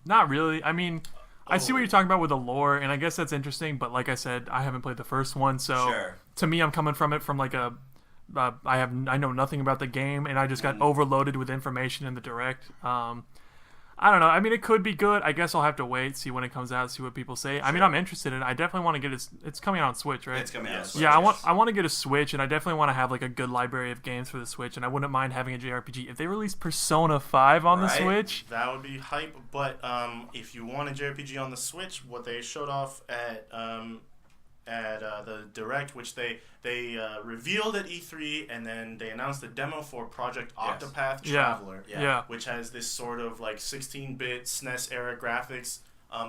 Not really. I mean, I see what you're talking about with the lore, and I guess that's interesting. But like I said, I haven't played the first one, so to me, I'm coming from it from like a I know nothing about the game, and I just got overloaded with information in the direct. I don't know. I mean, it could be good. I guess I'll have to wait, see when it comes out, see what people say. Sure. I mean, I'm interested in it. I definitely want to get it. It's coming out on Switch, right? It's coming out on Switch. Yeah, I want to get a Switch, and I definitely want to have like a good library of games for the Switch, and I wouldn't mind having a JRPG. If they release Persona 5 on the Switch, that would be hype. But if you want a JRPG on the Switch, what they showed off at the Direct, which they revealed at E3, and then they announced a demo for Project Octopath Traveler, which has this sort of like 16-bit SNES era graphics.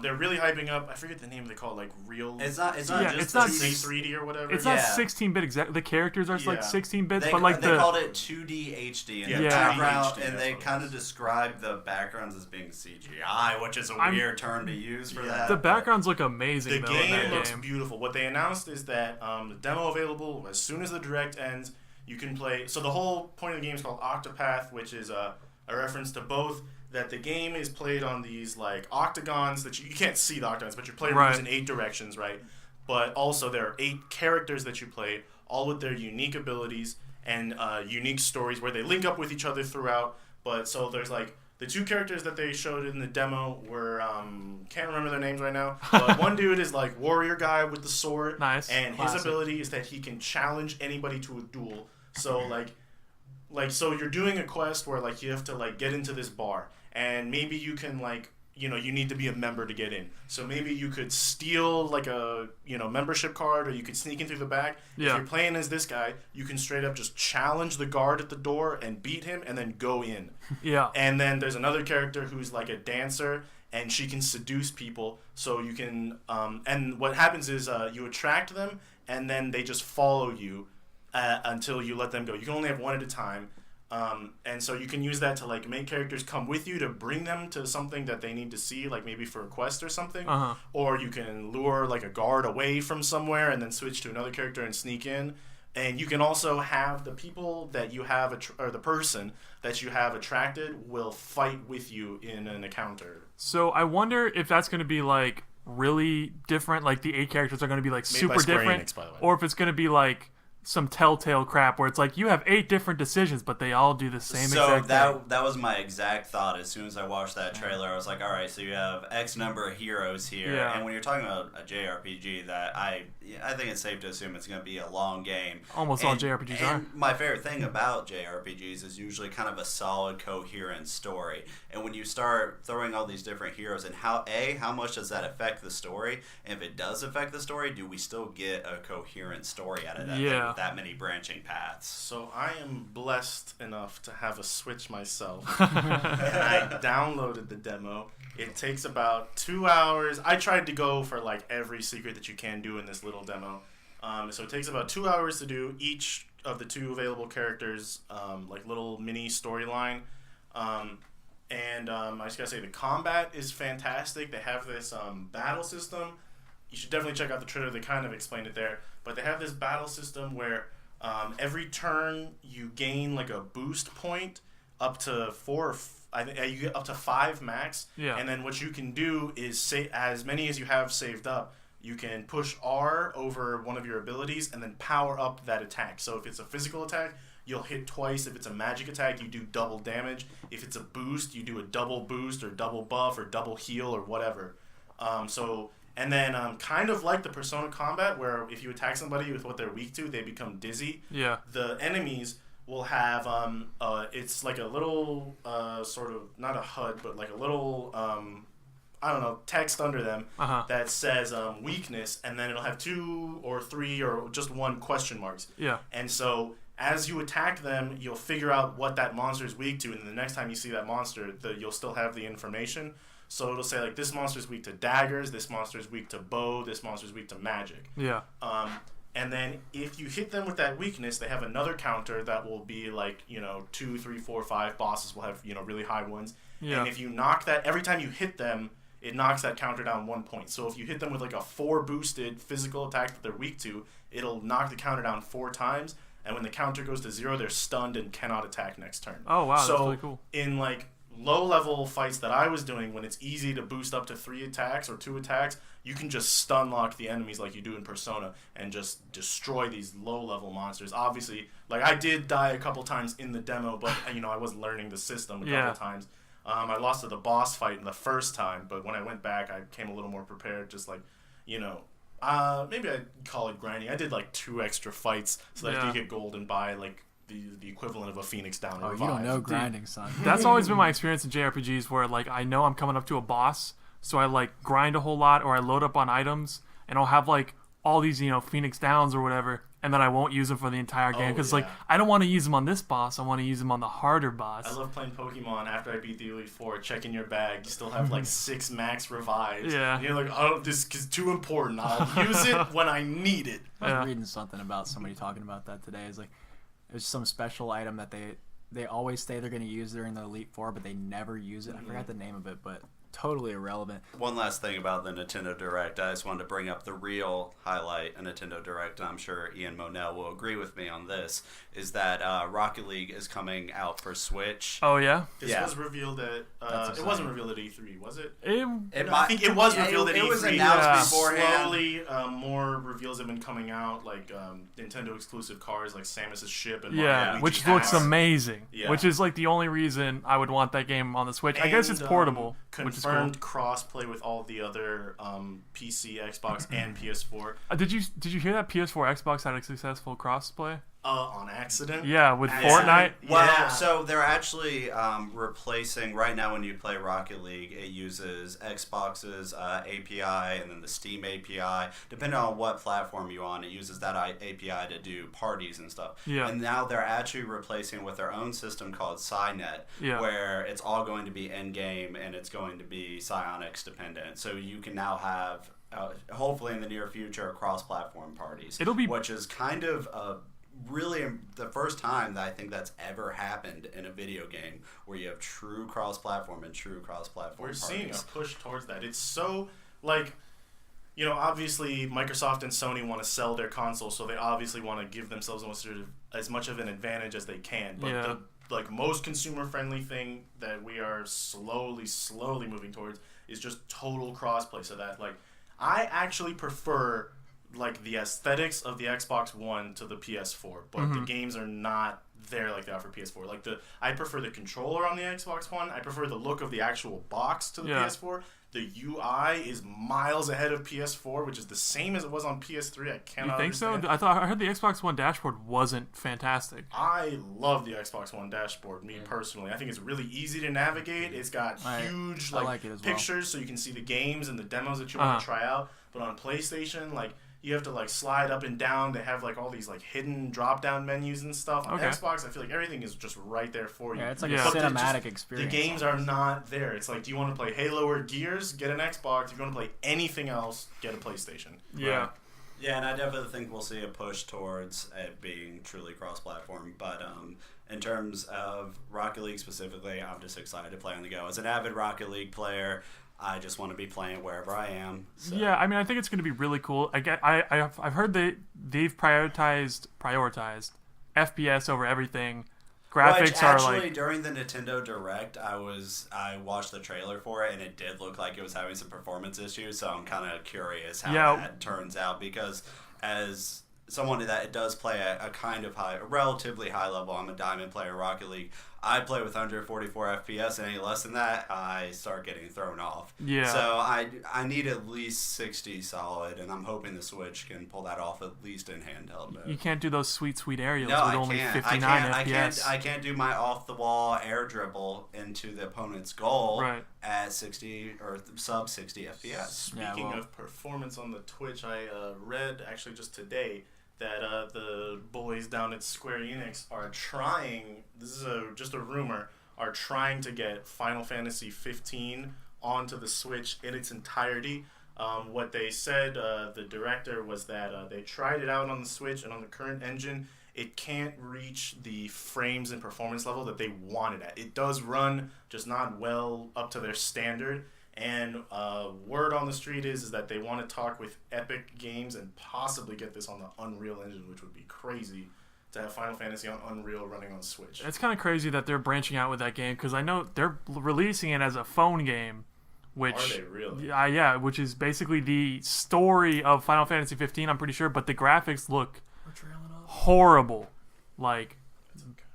They're really hyping up. I forget the name they call it, like real. It's not just 3D or whatever. It's not 16-bit exactly. The characters are like 16 bits, but like they called it 2D HD in the background, and they kind of described the backgrounds as being CGI, which is a weird term to use for that. The backgrounds look amazing. The game looks beautiful. What they announced is that the demo available as soon as the Direct ends. You can play. So the whole point of the game is called Octopath, which is a reference to both. That the game is played on these like octagons that you can't see the octagons, but you're playing moves in 8 directions, right? But also there are 8 characters that you play, all with their unique abilities and unique stories where they link up with each other throughout. But so there's like the 2 characters that they showed in the demo were can't remember their names right now. But one dude is like warrior guy with the sword, and his ability is that he can challenge anybody to a duel. So so you're doing a quest where like you have to like get into this bar. And maybe you can you need to be a member to get in. So maybe you could steal like a membership card, or you could sneak in through the back. Yeah. If you're playing as this guy, you can straight up just challenge the guard at the door and beat him, and then go in. Yeah. And then there's another character who's like a dancer, and she can seduce people. So you can and what happens is you attract them, and then they just follow you until you let them go. You can only have one at a time. And so you can use that to like make characters come with you to bring them to something that they need to see, like maybe for a quest or something. Or you can lure like a guard away from somewhere and then switch to another character and sneak in. And you can also have the people that you have or the person that you have attracted will fight with you in an encounter. So I wonder if that's going to be like really different, like the 8 characters are going to be like super different, Enix, by the way. Or if it's going to be like some Telltale crap where it's like you have 8 different decisions, but they all do the same exact thing. That was my exact thought as soon as I watched that trailer. I was like, all right, so you have X number of heroes here, and when you're talking about a JRPG, that I think it's safe to assume it's going to be a long game. Almost all JRPGs are. My favorite thing about JRPGs is usually kind of a solid, coherent story. And when you start throwing all these different heroes, and how much does that affect the story? And if it does affect the story, do we still get a coherent story out of that? Yeah. That many branching paths. So I am blessed enough to have a Switch myself. And I downloaded the demo. It takes about 2 hours. I tried to go for like every secret that you can do in this little demo. So it takes about 2 hours to do each of the 2 available characters, like little mini storyline. I just gotta say the combat is fantastic. They have this battle system. You should definitely check out the trailer. They kind of explained it there. But they have this battle system where every turn you gain like a boost point up to 4. You get up to 5 max. Yeah. And then what you can do is say as many as you have saved up. You can push R over one of your abilities and then power up that attack. So if it's a physical attack, you'll hit twice. If it's a magic attack, you do double damage. If it's a boost, you do a double boost or double buff or double heal or whatever. And then kind of like the Persona combat, where if you attack somebody with what they're weak to, they become dizzy. Yeah. The enemies will have, it's like a little sort of, not a HUD, but like a little, text under them that says weakness, and then it'll have 2 or 3 or just 1 question marks. Yeah. And so as you attack them, you'll figure out what that monster is weak to, and the next time you see that monster, you'll still have the information. So it'll say, like, this monster is weak to daggers, this monster is weak to bow, this monster is weak to magic. Yeah. And then if you hit them with that weakness, they have another counter that will be, like, 2, 3, 4, 5 bosses will have, really high ones. Yeah. And if you knock that, every time you hit them, it knocks that counter down 1 point. So if you hit them with, like, a 4 boosted physical attack that they're weak to, it'll knock the counter down 4 times. And when the counter goes to 0, they're stunned and cannot attack next turn. Oh, wow, that's really cool. In, like, low-level fights that I was doing, when it's easy to boost up to 3 attacks or 2 attacks, you can just stun lock the enemies like you do in Persona and just destroy these low-level monsters. Obviously, like, I did die a couple times in the demo, but, you know, I was learning the system a couple times. I lost to the boss fight in the first time, but when I went back, I came a little more prepared, just like, you know, maybe I'd call it grinding. I did like 2 extra fights so that I could get gold and buy like the equivalent of a Phoenix Down or Oh, Revive. you don't know grinding, son. That's always been my experience in JRPGs, where like I know I'm coming up to a boss, so I like grind a whole lot, or I load up on items, and I'll have like all these, you know, Phoenix Downs or whatever, and then I won't use them for the entire game because like I don't want to use them on this boss. I want to use them on the harder boss. I love playing Pokemon. After I beat the Elite Four, checking your bag, you still have like 6 max revives. Yeah. And you're like, oh, this is too important. I'll use it when I need it. I was reading something about somebody talking about that today. It's like there's some special item that they always say they're going to use during the Elite Four, but they never use it. I forgot the name of it, but totally irrelevant. One last thing about the Nintendo Direct, I just wanted to bring up the real highlight of Nintendo Direct, and I'm sure Ian Monell will agree with me on this, is that Rocket League is coming out for Switch. Oh yeah, This was revealed at. It wasn't revealed at E3, was it? I think it was revealed at E3. It was announced beforehand. Slowly, more reveals have been coming out, like Nintendo exclusive cars, like Samus's ship and yeah, Mario which Luigi looks cars. amazing. Yeah. Which is like the only reason I would want that game on the Switch. I guess it's portable, which is cool. Confirmed cross-play with all the other PC, Xbox, and PS4 Did you hear that PS4 Xbox had a successful crossplay? on accident. Yeah, with Fortnite. Well, so they're actually replacing, right now when you play Rocket League, it uses Xbox's API and then the Steam API. Depending on what platform you're on, it uses that API to do parties and stuff. Yeah. And now they're actually replacing with their own system called Cynet, where it's all going to be in-game and it's going to be Psyonix dependent. So you can now have, hopefully in the near future, cross-platform parties. It'll be, which is kind of really the first time that I think that's ever happened in a video game where you have true cross-platform and true cross-platform We're parties. seeing a push towards that. It's so, like, you know, obviously Microsoft and Sony want to sell their consoles, so they obviously want to give themselves as much of an advantage as they can. But the like most consumer-friendly thing that we are slowly moving towards is just total crossplay. So that, like, I actually prefer like the aesthetics of the Xbox One to the PS4, but the games are not there like they are for PS4. Like I prefer the controller on the Xbox One. I prefer the look of the actual box to the PS4. The UI is miles ahead of PS4, which is the same as it was on PS3. I cannot. You think understand. so? I heard the Xbox One dashboard wasn't fantastic. I love the Xbox One dashboard, me personally. I think it's really easy to navigate. It's got huge like it as pictures, so you can see the games and the demos that you want to try out. But on PlayStation, like, you have to like slide up and down. They have like all these like hidden drop down menus and stuff. On Xbox, I feel like everything is just right there for you. Yeah, it's like a cinematic experience. The games are not there. It's like, do you want to play Halo or Gears? Get an Xbox. If you want to play anything else, get a PlayStation. Yeah. Right? Yeah, and I definitely think we'll see a push towards it being truly cross-platform. But in terms of Rocket League specifically, I'm just excited to play on the go. As an avid Rocket League player, I just want to be playing wherever I am. So. Yeah, I mean, I think it's going to be really cool. I've heard they've prioritized FPS over everything. Graphics are like, during the Nintendo Direct, I watched the trailer for it and it did look like it was having some performance issues. So I'm kind of curious how that turns out, because as someone that does play a kind of a relatively high level, I'm a diamond player in Rocket League. I play with 144 FPS, and any less than that, I start getting thrown off. Yeah. So I need at least 60 solid, and I'm hoping the Switch can pull that off at least in handheld mode. You can't do those sweet aerials No, with I only can't. 59 FPS. I can't do my off-the-wall air dribble into the opponent's goal at 60 or sub 60 FPS. Speaking of performance on the Twitch, I read actually just today that the boys down at Square Enix are trying, this is just a rumor, are trying to get Final Fantasy 15 onto the Switch in its entirety. What they said, the director, was that they tried it out on the Switch, and on the current engine, it can't reach the frames and performance level that they want it at. It does run, just not well up to their standard. And word on the street is that they want to talk with Epic Games and possibly get this on the Unreal Engine, which would be crazy to have Final Fantasy on Unreal running on Switch. It's kind of crazy that they're branching out with that game because I know they're releasing it as a phone game, which Are they really? yeah, which is basically the story of Final Fantasy 15. I'm pretty sure, but the graphics look horrible, like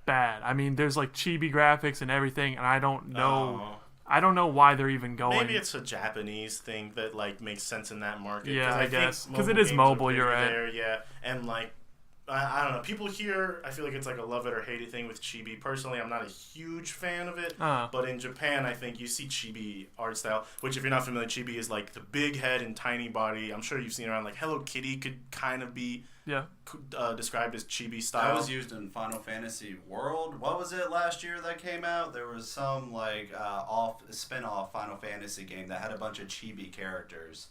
bad. I mean, there's like chibi graphics and everything, and I don't know. I don't know why they're even going. Maybe it's a Japanese thing that like makes sense in that market. Yeah, I guess because it is is mobile. You're right. There, yeah, and like I don't know. People here, I feel like it's like a love it or hate it thing with chibi. Personally, I'm not a huge fan of it. But in Japan, I think you see chibi art style, which if you're not familiar, chibi is like the big head and tiny body. I'm sure you've seen around. Like Hello Kitty could kind of be described as chibi style. That was used in Final Fantasy World. What was it last year that came out? There was some like spin-off Final Fantasy game that had a bunch of chibi characters.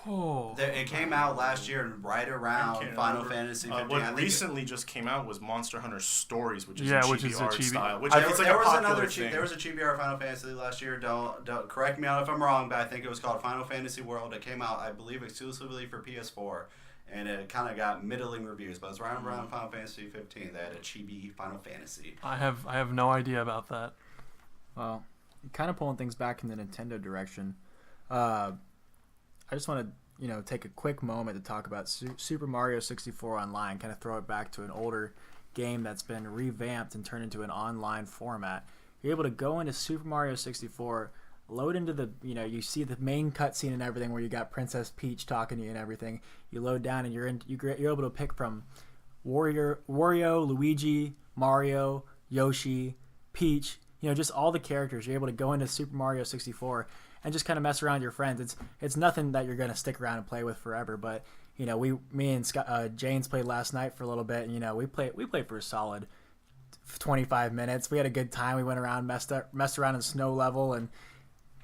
It came out last year and right around Final Fantasy 15. What recently just came out was Monster Hunter Stories, which is which is art a chibi style. Which there it's like was a another thing. There was a chibi art Final Fantasy last year. Don't correct me if I'm wrong, but I think it was called Final Fantasy World. It came out, I believe, exclusively for PS4, and it kind of got middling reviews. But it's right around Final Fantasy 15. They had a chibi Final Fantasy. I have no idea about that. Well, kind of pulling things back in the Nintendo direction. I just want to take a quick moment to talk about Super Mario 64 Online, kind of throw it back to an older game that's been revamped and turned into an online format. You're able to go into Super Mario 64, load into the, you see the main cutscene and everything where you got Princess Peach talking to you and everything. You load down and you're able to pick from Wario, Luigi, Mario, Yoshi, Peach, just all the characters. You're able to go into Super Mario 64 and just kind of mess around with your friends. It's nothing that you're going to stick around and play with forever, but me and Scott, James played last night for a little bit, and we played for a solid 25 minutes. We had a good time. We went around, messed around in snow level and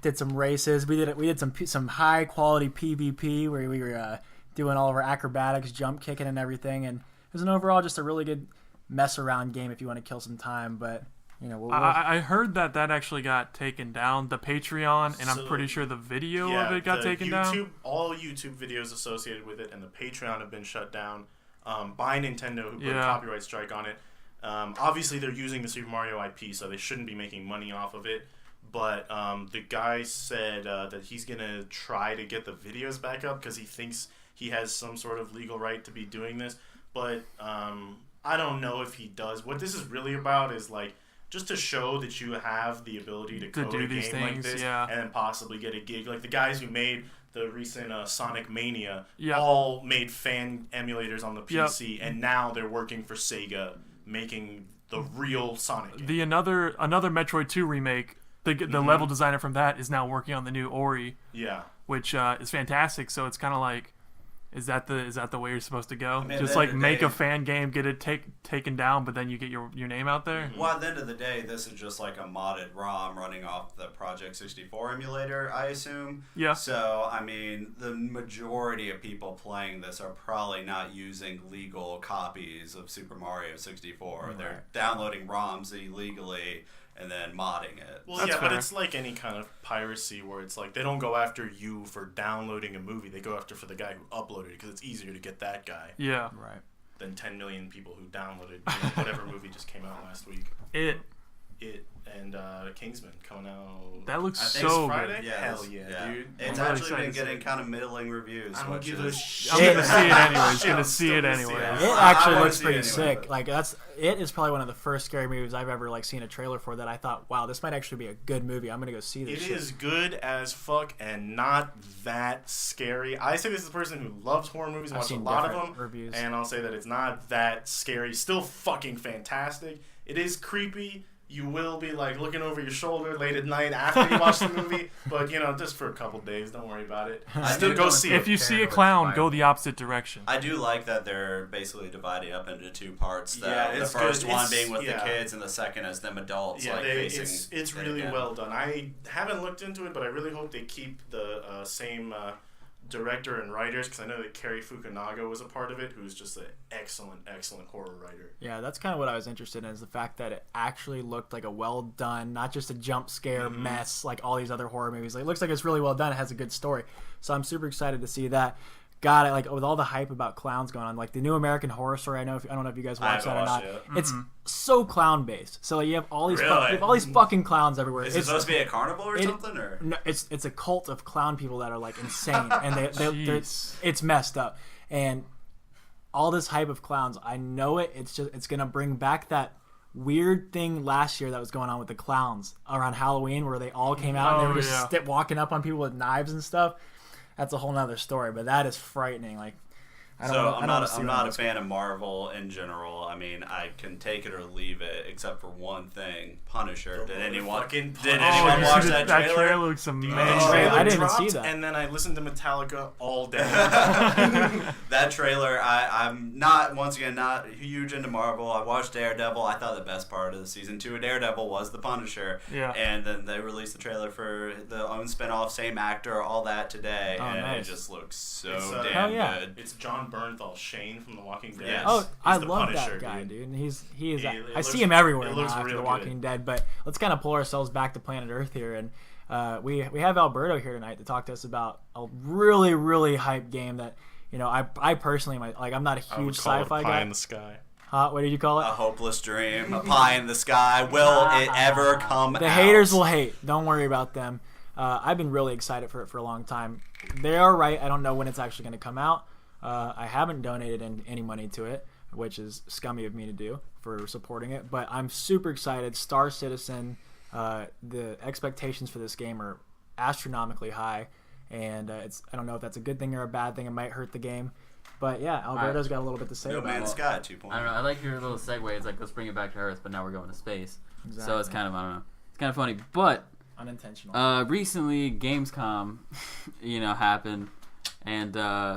did some races. We did some high quality PvP where we were doing all of our acrobatics, jump kicking and everything, and it was an overall just a really good mess around game if you want to kill some time. But I heard that actually got taken down, the Patreon, and I'm pretty sure the video of it got taken down. All YouTube videos associated with it and the Patreon have been shut down by Nintendo, who put a copyright strike on it. Obviously, they're using the Super Mario IP, so they shouldn't be making money off of it. But the guy said that he's going to try to get the videos back up because he thinks he has some sort of legal right to be doing this. But I don't know if he does. What this is really about is like, just to show that you have the ability to code do a these game like things, this yeah. and then possibly get a gig. Like the guys who made the recent Sonic Mania Yep. all made fan emulators on the PC, and now they're working for Sega making the real Sonic game. The another Metroid 2 remake, the level designer from that is now working on the new Ori, which is fantastic. So it's kind of like, is that the way you're supposed to go? Just like make a fan game, get it taken down, but then you get your name out there? Well, at the end of the day, this is just like a modded ROM running off the Project 64 emulator, I assume. Yeah. So, I mean, the majority of people playing this are probably not using legal copies of Super Mario 64. Right. They're downloading ROMs illegally and then modding it. Well, yeah, but it's like any kind of piracy where it's like they don't go after you for downloading a movie. They go after for the guy who uploaded it because it's easier to get that guy. Yeah. Right. Than 10 million people who downloaded whatever movie just came out last week. It and Kingsman coming out. That looks I think so it's Friday. good. Yeah, Hell yeah, dude! It's I'm really actually been excited to getting kind of middling reviews. I'm gonna give it a shit. I'm gonna see it anyways. Shit, Gonna I'm see still it gonna see anyways. it. It I actually wanna looks see pretty it anyway, sick. Like it is probably one of the first scary movies I've ever seen a trailer for that I thought, wow, this might actually be a good movie. I'm gonna go see this. It shit. is good as fuck and not that scary. I say this as a person who loves horror movies, I've watched a seen lot of different them, reviews. and I'll say that it's not that scary. Still fucking fantastic. It is creepy. You will be like looking over your shoulder late at night after you watch the movie, but just for a couple days, don't worry about it. Still go see it. If you see a clown, go the opposite direction. I do like that they're basically dividing up into two parts. Yeah, The it's first good. one It's- being with yeah. the kids, and the second as them adults. Yeah, like facing it's really again. well done. I haven't looked into it, but I really hope they keep the same director and writers, because I know that Cary Fukunaga was a part of it, who's just an excellent horror writer. Yeah, that's kind of what I was interested in, is the fact that it actually looked like a well done, not just a jump scare mess like all these other horror movies. Like, it looks like it's really well done. It has a good story. So I'm super excited to see that. God, like with all the hype about clowns going on, like the new American Horror Story. I don't know if you guys watch that or not. It's so clown based. So like, you have all these fucking clowns everywhere. Is it supposed to be a carnival or something? Or no, it's a cult of clown people that are like insane, and they're it's messed up. And all this hype of clowns, I know it. It's gonna bring back that weird thing last year that was going on with the clowns around Halloween, where they all came out and they were just walking up on people with knives and stuff. That's a whole nother story, but that is frightening. Like, I'm not a fan of Marvel in general. I mean, I can take it or leave it, except for one thing: Punisher. Did anyone watch that trailer? That trailer looks amazing. I didn't even see that. And then I listened to Metallica all day. That trailer, I'm not huge into Marvel. I watched Daredevil. I thought the best part of the season 2 of Daredevil was the Punisher. Yeah. And then they released the trailer for the own spinoff, same actor, all that today, it just looks so damn good. It's John Bernthal, Shane from The Walking Dead. Yes. Oh, I love Punisher, that guy, dude. And he is. I looks- see him everywhere it now looks after real The Walking Dead. But let's kind of pull ourselves back to planet Earth here, and we have Alberto here tonight to talk to us about a really really hype game that I personally I'm not a huge sci-fi guy. Pie in the Sky. What did you call it? A hopeless dream, a pie in the sky. Will it ever come out? The haters will hate. Don't worry about them. I've been really excited for it for a long time. They are right. I don't know when it's actually going to come out. I haven't donated any money to it, which is scummy of me to do for supporting it. But I'm super excited. Star Citizen, the expectations for this game are astronomically high. And I don't know if that's a good thing or a bad thing. It might hurt the game. But yeah, Alberto's got a little bit to say No about Man's it. Sky 2.0. I don't know. I like your little segue. It's like, let's bring it back to Earth, but now we're going to space. Exactly. So it's kind of, I don't know. It's kind of funny. But unintentional. Recently, Gamescom, happened, and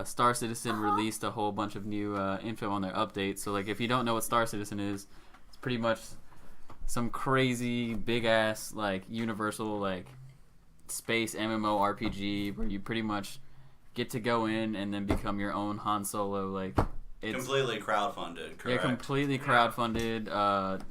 Star Citizen released a whole bunch of new info on their update. So, like, if you don't know what Star Citizen is, it's pretty much some crazy, big-ass, like, universal, like, space MMO RPG where you pretty much get to go in and then become your own Han Solo. Like, it's completely crowdfunded, correct? Yeah, completely crowdfunded.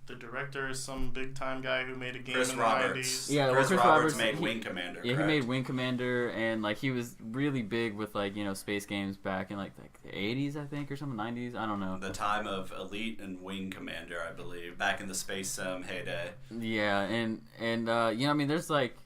The director is some big time guy who made a game Chris in Roberts. the 90s. Yeah, Chris Roberts made Wing Commander. Yeah, correct? he made Wing Commander, and like he was really big with like space games back in like the 80s, I think, or something, 90s. I don't know. The time of Elite and Wing Commander, I believe, back in the space sim heyday. Yeah, and I mean, there's like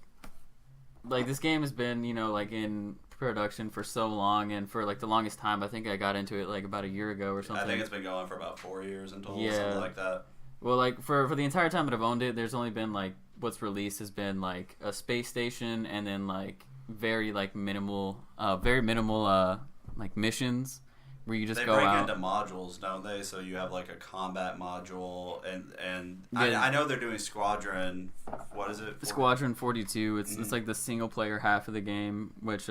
this game has been like in production for so long, and for like the longest time, I think I got into it like about a year ago or something. I think it's been going for about 4 years in total, something like that. Well, like for the entire time that I've owned it, there's only been like what's released has been like a space station and then like very minimal like missions where you just they go out. They break into modules, don't they? So you have like a combat module, and I know they're doing Squadron. What is it? Squadron 42. It's like the single player half of the game, which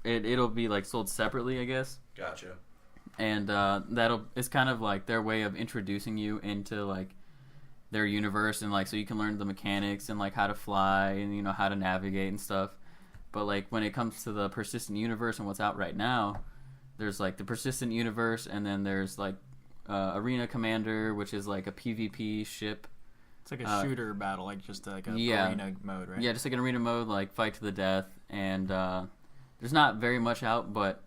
it'll be like sold separately, I guess. Gotcha. And it's kind of like their way of introducing you into like their universe, and like so you can learn the mechanics and like how to fly and how to navigate and stuff. But like when it comes to the Persistent Universe and what's out right now, there's like the Persistent Universe, and then there's like Arena Commander, which is like a PvP ship. It's like a shooter battle, like just like a arena mode, right? Yeah, just like an arena mode, like fight to the death. And there's not very much out, but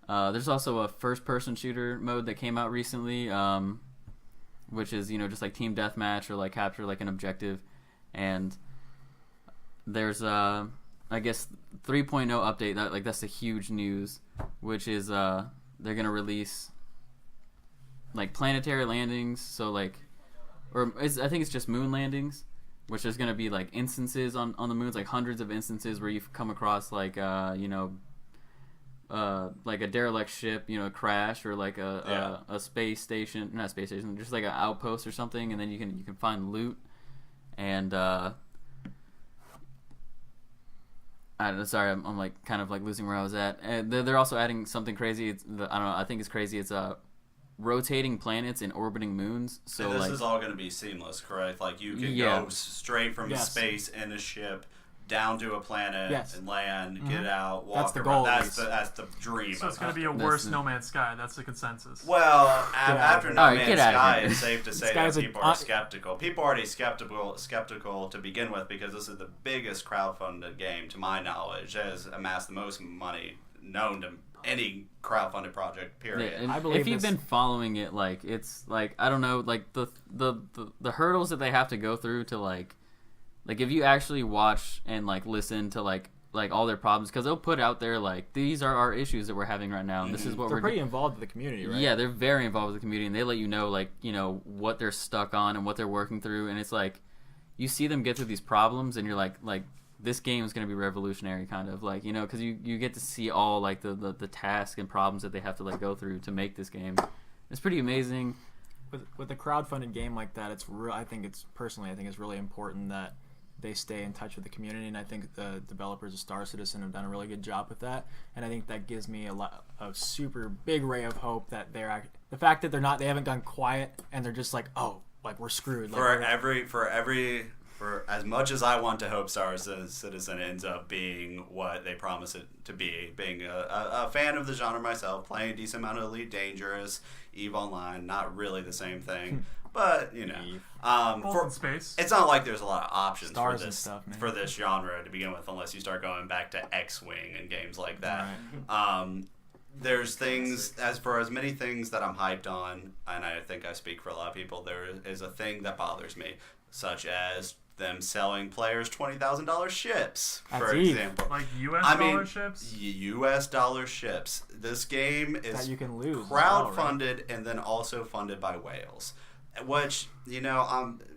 there's also a first-person shooter mode that came out recently, which is just like team deathmatch or like capture like an objective. And there's I guess 3.0 update that's a huge news, which is they're gonna release like planetary landings. So like, I think it's just moon landings, which is gonna be like instances on the moons, like hundreds of instances where you've come across like like a derelict ship, crash, or like a space station, not a space station, just like an outpost or something, and then you can find loot. And I'm like kind of like losing where I was at. And they're also adding something crazy. I don't know. I think it's crazy. It's rotating planets and orbiting moons. So this is all going to be seamless, correct? Like you can go straight from space in a ship down to a planet Yes. and land, get out, walk That's the around. goal, at That's the dream. So it's of going to be a That's worse the- No Man's Sky. That's the consensus. Well, Get out after of No here. Alright, Man's get out of Sky, here. it's safe to say This that guy's people are skeptical. People are already skeptical to begin with because this is the biggest crowdfunded game, to my knowledge, that has amassed the most money known to any crowdfunded project. Period. And I believe if you've this- been following it, like it's like I don't know, like the hurdles that they have to go through to like if you actually watch and like listen to like all their problems, because they'll put out there like these are our issues that we're having right now, and this is what They're we're pretty involved with the community, right? Yeah, they're very involved with the community, and they let you know, like, you know, what they're stuck on and what they're working through, and it's like, you see them get through these problems, and you're like this game is going to be revolutionary, kind of, like, you know, because you get to see all, like, the tasks and problems that they have to, like, go through to make this game. It's pretty amazing. With a crowdfunded game like that, I think it's really important that they stay in touch with the community, and I think the developers of Star Citizen have done a really good job with that. And I think that gives me a super big ray of hope that the fact that they haven't gone quiet and they're just like, oh, like we're screwed. Like, For as much as I want to hope Star Citizen ends up being what they promise it to be, being a fan of the genre myself, playing a decent amount of Elite Dangerous, EVE Online, not really the same thing, but you know, For space. it's not like there's a lot of options Stars for and this stuff, man. for this genre to begin with, unless you start going back to X-Wing and games like that. Right. There's things, as many things that I'm hyped on, and I think I speak for a lot of people, there is a thing that bothers me, such as them selling players $20,000 ships, for That's EVE. example. Like US dollar ships? U.S. dollar ships. This game is that you can lose. as well, right? crowdfunded and then also funded by whales, which, you know,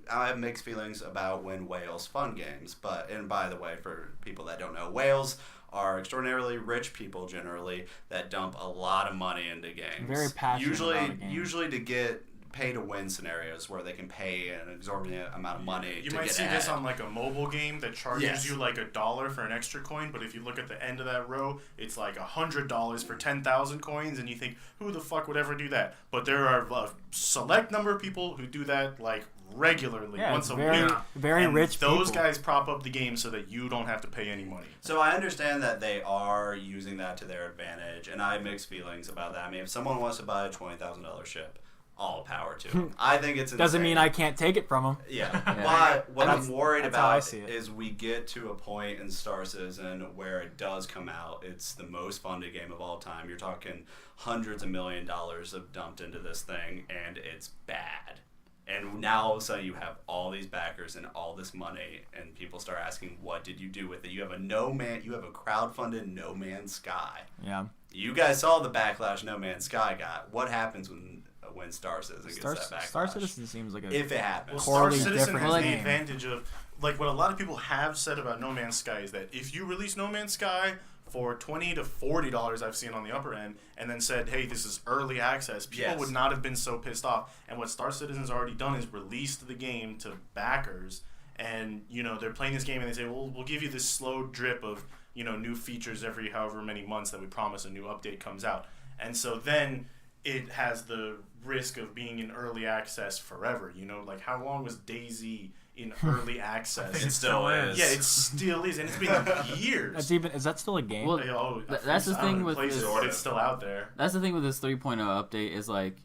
I have mixed feelings about when whales fund games. But, and by the way, for people that don't know, whales are extraordinarily rich people generally that dump a lot of money into games. Very passionate about a game. Usually to get pay to win scenarios where they can pay an exorbitant amount of money You to might get see ahead. this on like a mobile game that charges Yes. you like $1 for an extra coin, but if you look at the end of that row, it's like $100 for 10,000 coins, and you think, who the fuck would ever do that? But there are a select number of people who do that like regularly, Yeah, once it's a very, week. very And rich those people. guys prop up the game so that you don't have to pay any money. So I understand that they are using that to their advantage, and I have mixed feelings about that. I mean, if someone wants to buy a $20,000 ship, all power to them. I think it's insane. Doesn't mean I can't take it from them. Yeah, Yeah. but what I'm worried that's how I about see it. is we get to a point in Star Citizen where it does come out. It's the most funded game of all time. You're talking hundreds of $1 million have dumped into this thing, and it's bad. And now all of a sudden you have all these backers and all this money, and people start asking, "What did you do with it?" You have a crowdfunded No Man's Sky. Yeah. You guys saw the backlash No Man's Sky got. What happens when Star Citizen gets that backlash? Star Citizen seems like a if it happens. Well, Star Totally Citizen different has the game. advantage of, like, what a lot of people have said about No Man's Sky is that if you release No Man's Sky for $20 to $40, I've seen on the upper end, and then said, hey, this is early access, people Yes. would not have been so pissed off. And what Star Citizen's already done is released the game to backers, and, you know, they're playing this game and they say, well, we'll give you this slow drip of, you know, new features every however many months that we promise a new update comes out. And so then it has the risk of being in early access forever. You know, like, how long was DayZ in early access? It still is. Yeah, it still is, and it's been years. is that still a game? Well, Oh, that's the I don't thing know, with places, this- but it's still out there. That's the thing with this 3.0 update is like,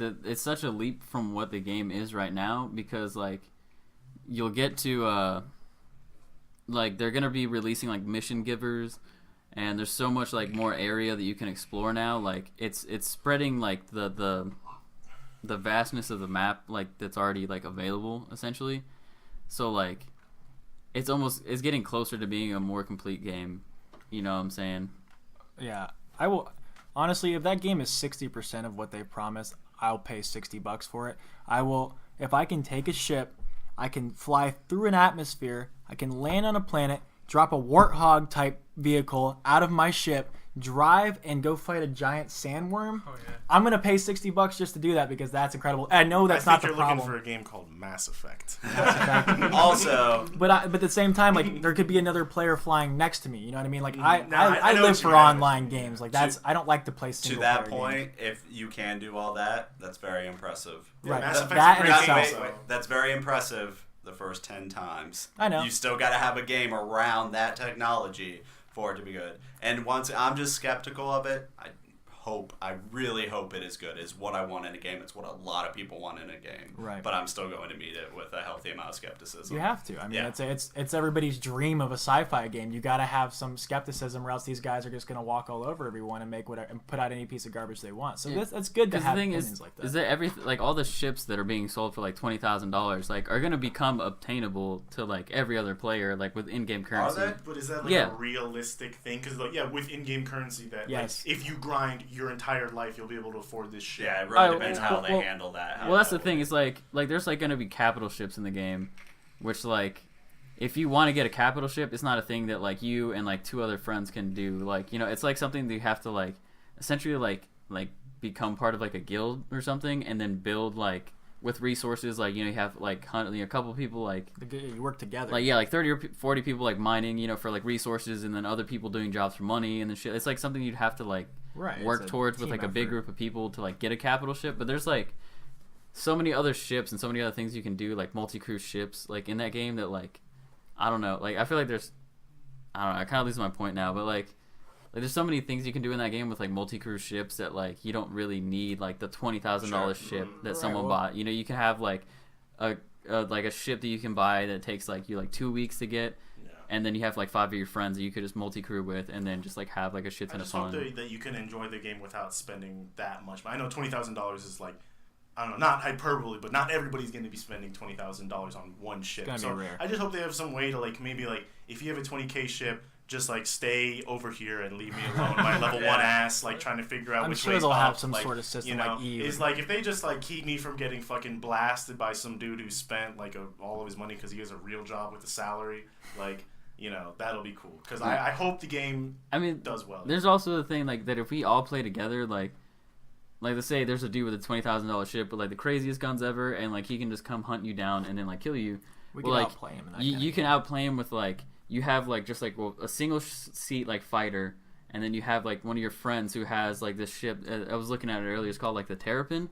it's such a leap from what the game is right now, because like, you'll get to like, they're gonna be releasing like mission givers, and there's so much like more area that you can explore now. Like, it's spreading like the vastness of the map, like, that's already like available essentially. So like, it's getting closer to being a more complete game. You know what I'm saying? Yeah, I will. Honestly, if that game is 60% of what they promised, I'll pay $60 for it. I will. If I can take a ship, I can fly through an atmosphere, I can land on a planet, drop a Warthog type vehicle out of my ship, drive and go fight a giant sandworm. Oh, yeah. I'm gonna pay $60 just to do that, because that's incredible. I know that's I not think the you're problem. looking for a game called Mass Effect. Also, But at the same time, like, there could be another player flying next to me. You know what I mean? Like, I No, I know live what you for mean. online games. Like, I don't like to play to single that player point, games. if you can do all that, that's very impressive. Right. Mass Effect's That a in great itself. game, so- That's very impressive. the first 10 times. I know. You still got to have a game around that technology for it to be good. And once I'm just skeptical of it, I really hope it is good. Is what I want in a game. It's what a lot of people want in a game. Right. But I'm still going to meet it with a healthy amount of skepticism. You have to. I mean, Yeah. it's everybody's dream of a sci-fi game. You got to have some skepticism, or else these guys are just going to walk all over everyone and make whatever and put out any piece of garbage they want. So that's good to Because have the thing opinions like that. is that like all the ships that are being sold for like $20,000 like are gonna become obtainable to like every other player like with in-game currency. Are they? But is that like a realistic thing? Because like with in-game currency, that Yes. like, if you grind your entire life, you'll be able to afford this shit. Yeah, it really Oh, depends how they handle that. Well, that's the thing. Is like there's like gonna be capital ships in the game, which like if you want to get a capital ship, it's not a thing that like you and like 2 other friends can do. Like it's like something that you have to like essentially like become part of like a guild or something, and then build like with resources. Like you have like a couple people like You work together. like 30 or 40 people like mining for like resources, and then other people doing jobs for money and then shit. It's like something you'd have to like work it's a towards with team like a big effort. group of people to like get a capital ship. But there's like so many other ships and so many other things you can do, like multi-crew ships like in that game, that like I don't know, like I feel like there's I kind of lose my point now, but like there's so many things you can do in that game with like multi-crew ships that like you don't really need like the $20,000 ship that someone bought. You can have like a ship that you can buy that takes like you like 2 weeks to get. And then you have like 5 of your friends that you could just multi-crew with, and then just like have like a shit ton of fun. I just hope that you can enjoy the game without spending that much. I know $20,000 is like, I don't know, not hyperbole, but not everybody's going to be spending $20,000 on one ship. It's gonna be rare. I just hope they have some way to like maybe like if you have a 20K ship, just like stay over here and leave me alone, my level 1 ass, like trying to figure out I'm which sure way's they'll up, have some like, sort of system you know, like Eve. It's like if they just like keep me from getting fucking blasted by some dude who spent like all of his money because he has a real job with a salary, like. That'll be cool. Because I hope the game does well. There's also the thing, like, that if we all play together, like let's say there's a dude with a $20,000 ship, but, like, the craziest guns ever, and, like, he can just come hunt you down and then, like, kill you. We can like, outplay him in that you can outplay him with, like, you have, like, just, like, a single seat, like, fighter, and then you have, like, one of your friends who has, like, this ship. I was looking at it earlier. It's called, like, the Terrapin,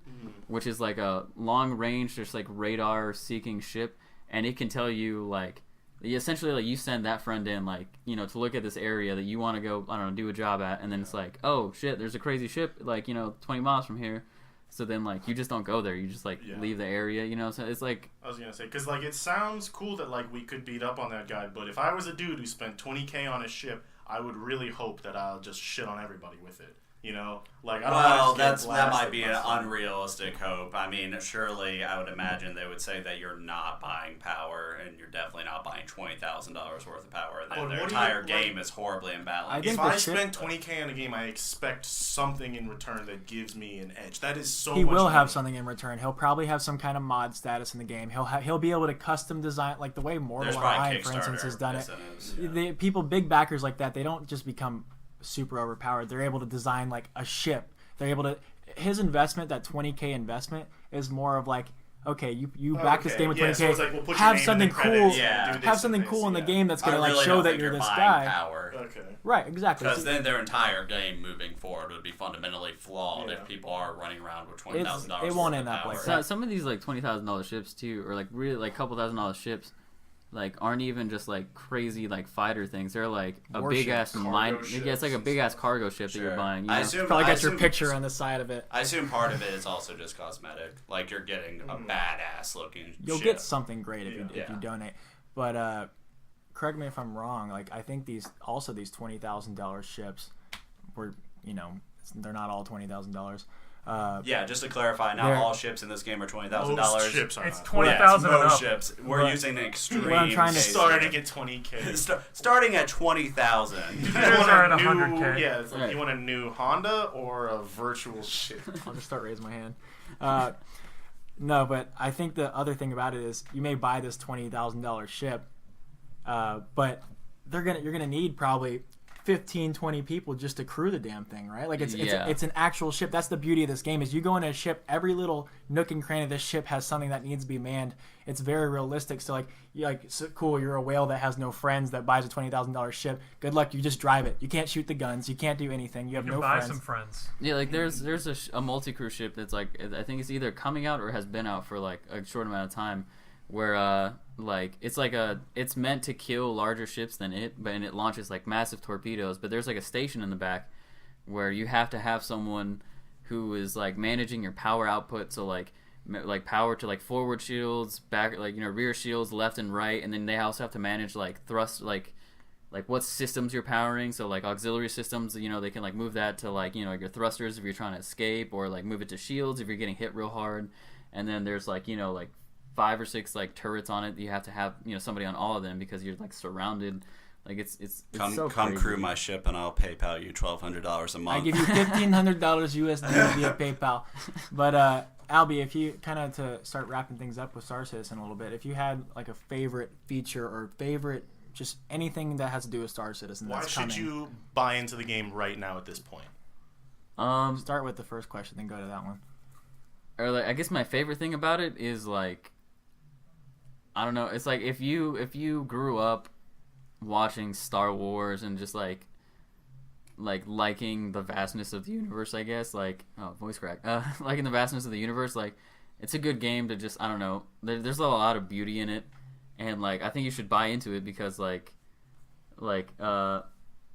which is, like, a long-range, just, like, radar-seeking ship, and it can tell you, like, essentially, like, you send that friend in, like, to look at this area that you want to go, I don't know, do a job at, and then it's like, oh, shit, there's a crazy ship, like, 20 miles from here. So then, like, you just don't go there. You just, like, leave the area, So it's like... I was going to say, because, like, it sounds cool that, like, we could beat up on that guy, but if I was a dude who spent $20K on a ship, I would really hope that I'll just shit on everybody with it. Like I don't that might be an unrealistic hope. I mean, surely I would imagine they would say that you're not buying power, and you're definitely not buying $20,000 worth of power. Their entire game is horribly imbalanced. If I spend $20K on a game, I expect something in return that gives me an edge. That is so. He much will money. have something in return. He'll probably have some kind of mod status in the game. He'll be able to custom design, like the way Mortal Online, for instance, has done it. Big backers like that, they don't just become super overpowered. They're able to design like a ship. They're able to. His investment, that $20K investment, is more of like, okay, you back this game with $20K. So it's like, we'll have something cool. Have something cool in the game that's gonna really like show don't that think you're this buying guy. Power. Okay. Right, exactly. Because then their entire game moving forward would be fundamentally flawed if people are running around with $20,000. It won't end up like So that. some of these like $20,000 ships too, or like really like couple $1,000 ships, like aren't even just like crazy like fighter things. They're like a big ass mine. Yeah, it's like a big ass cargo ship that you're buying. I assume probably got your picture on the side of it. I assume part of it is also just cosmetic. Like you're getting a badass looking. You'll ship. get something great if you donate. But correct me if I'm wrong. Like I think these $20,000 ships were they're not all $20,000. Just to clarify, not all ships in this game are $20,000. Most ships are It's not. 20,000 and most up. ships. We're using an extreme. What I'm trying to case Starting at $20K. starting at 20,000. You guys are at new, 100K. Yeah, it's like you want a new Honda or a virtual ship. I'll just start raising my hand. No, but I think the other thing about it is you may buy this $20,000 ship, but you're gonna need probably 15, 20 people just to crew the damn thing, right? Like it's an actual ship. That's the beauty of this game is you go in a ship, every little nook and cranny of this ship has something that needs to be manned. It's very realistic. So cool, you're a whale that has no friends that buys a $20,000 ship. Good luck, you just drive it. You can't shoot the guns. You can't do anything. You have no buy friends. some friends. Yeah, like there's a multi-crew ship that's like I think it's either coming out or has been out for like a short amount of time. where like it's meant to kill larger ships than it, and it launches like massive torpedoes. But there's like a station in the back where you have to have someone who is like managing your power output, so like power to like forward shields, back like rear shields, left and right, and then they also have to manage like thrust like what systems you're powering. So like auxiliary systems, they can like move that to like your thrusters if you're trying to escape, or like move it to shields if you're getting hit real hard. And then there's like like 5 or 6 like turrets on it. You have to have somebody on all of them because you're like surrounded. Like it's come crazy. Crew my ship and I'll PayPal you $1,200 a month. I give you $1,500 USD via PayPal. But Albie, if you kind of to start wrapping things up with Star Citizen a little bit, if you had like a favorite feature or favorite just anything that has to do with Star Citizen, why should you buy into the game right now at this point? Start with the first question, then go to that one. Or like, I guess my favorite thing about it is like, I don't know. It's like if you grew up watching Star Wars and just like liking the vastness of the universe, I guess, like voice crack, liking the vastness of the universe, like it's a good game to just, I don't know. There's a lot of beauty in it, and like I think you should buy into it because like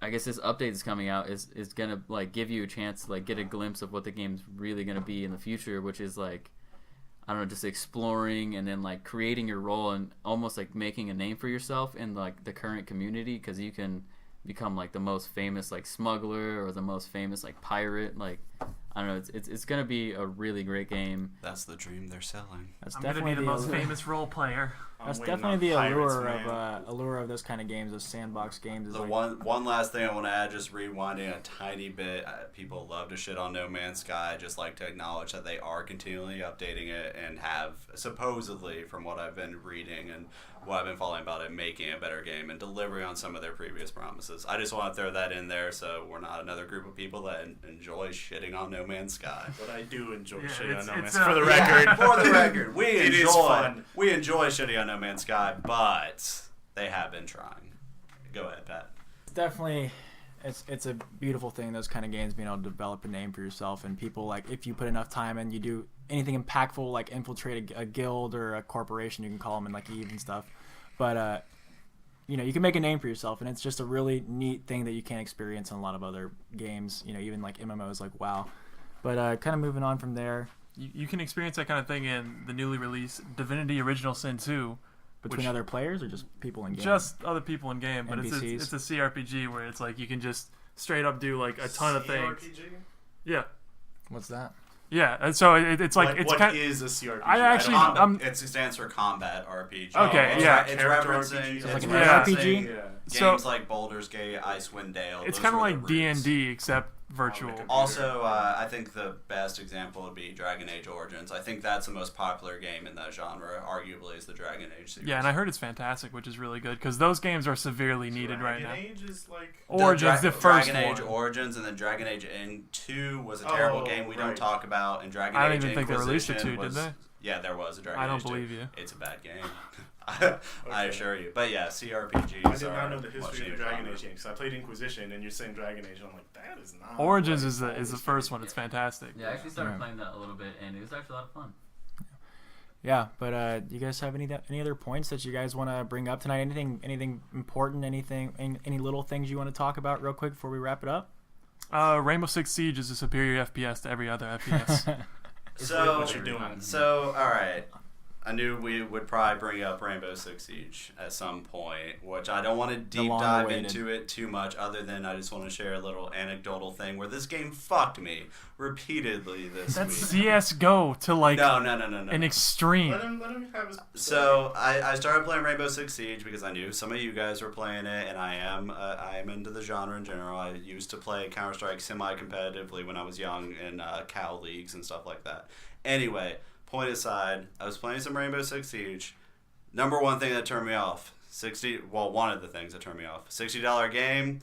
I guess this update that's coming out is gonna like give you a chance to like get a glimpse of what the game's really gonna be in the future, which is like, I don't know, just exploring and then like creating your role and almost like making a name for yourself in like the current community, because you can become like the most famous like smuggler or the most famous like pirate. Like I don't know, it's gonna be a really great game. That's the dream they're selling. That's I'm gonna be the most famous role player. That's definitely the allure of those kind of games, those sandbox games. The one last thing I want to add, just rewinding a tiny bit. People love to shit on No Man's Sky. I just like to acknowledge that they are continually updating it and have supposedly, from what I've been reading and what I've been following about it, making a better game and delivering on some of their previous promises. I just want to throw that in there so we're not another group of people that enjoy shitting on No Man's Sky. But I do enjoy shitting on No Man's Sky. For the record. For the record, we enjoy shitting on No Man's Sky, but they have been trying. Go ahead, Pat. Definitely, it's a beautiful thing, those kind of games, being able to develop a name for yourself, and people, like, if you put enough time in, you do anything impactful, like infiltrate a guild or a corporation, you can call them in like EVE and stuff. But you can make a name for yourself, and it's just a really neat thing that you can't experience in a lot of other games, even like MMOs like WoW. But kind of moving on from there, you can experience that kind of thing in the newly released Divinity Original Sin 2. Between other players or just people in game? Just other people in game, but NPCs. it's a CRPG where it's like you can just straight up do like a ton of things. CRPG? Yeah. What's that? Yeah, and so it's like it's what kind. is a CRPG? I actually It stands for Combat RPG. Okay, it's yeah. It's Character referencing, RPG. Like an Yeah. RPG? Yeah. games So- like Baldur's Gate, Icewind Dale. It's those kind of were the like roots. D&D except virtual. Also, I think the best example would be Dragon Age Origins. I think that's the most popular game in that genre, arguably, is the Dragon Age series. Yeah, and I heard it's fantastic, which is really good because those games are severely needed right now. Dragon Age is like... Origins, the first Dragon Age one. Origins, and then Dragon Age N2 was a terrible game we don't right. talk about, and Dragon I Age don't even think they released a Inquisition 2, did was, they? Yeah, there was a Dragon I don't Age 2. believe you. It's a bad game. I assure you. But yeah, CRPGs I did are not know the much history of the needed Dragon genre. Age games. I played Inquisition, and you're saying Dragon Age, and I'm like, that is not... Origins what is the first one. It's fantastic. Yeah, I actually started Yeah. playing that a little bit, and it was actually a lot of fun. Yeah, but do you guys have any other points that you guys want to bring up tonight? Anything important? Any little things you want to talk about real quick before we wrap it up? Rainbow Six Siege is a superior FPS to every other FPS. So, what you're doing. So, all right. I knew we would probably bring up Rainbow Six Siege at some point, which I don't want to deep dive long-awaited. into it too much, other than I just want to share a little anecdotal thing where this game fucked me repeatedly this That's week. CS:GO to like No. an extreme. Let him have his... So I started playing Rainbow Six Siege because I knew some of you guys were playing it, and I am into the genre in general. I used to play Counter-Strike semi-competitively when I was young in Cal leagues and stuff like that. Anyway, point aside, I was playing some Rainbow Six Siege. Number one thing that turned me off, one of the things that turned me off, $60 game,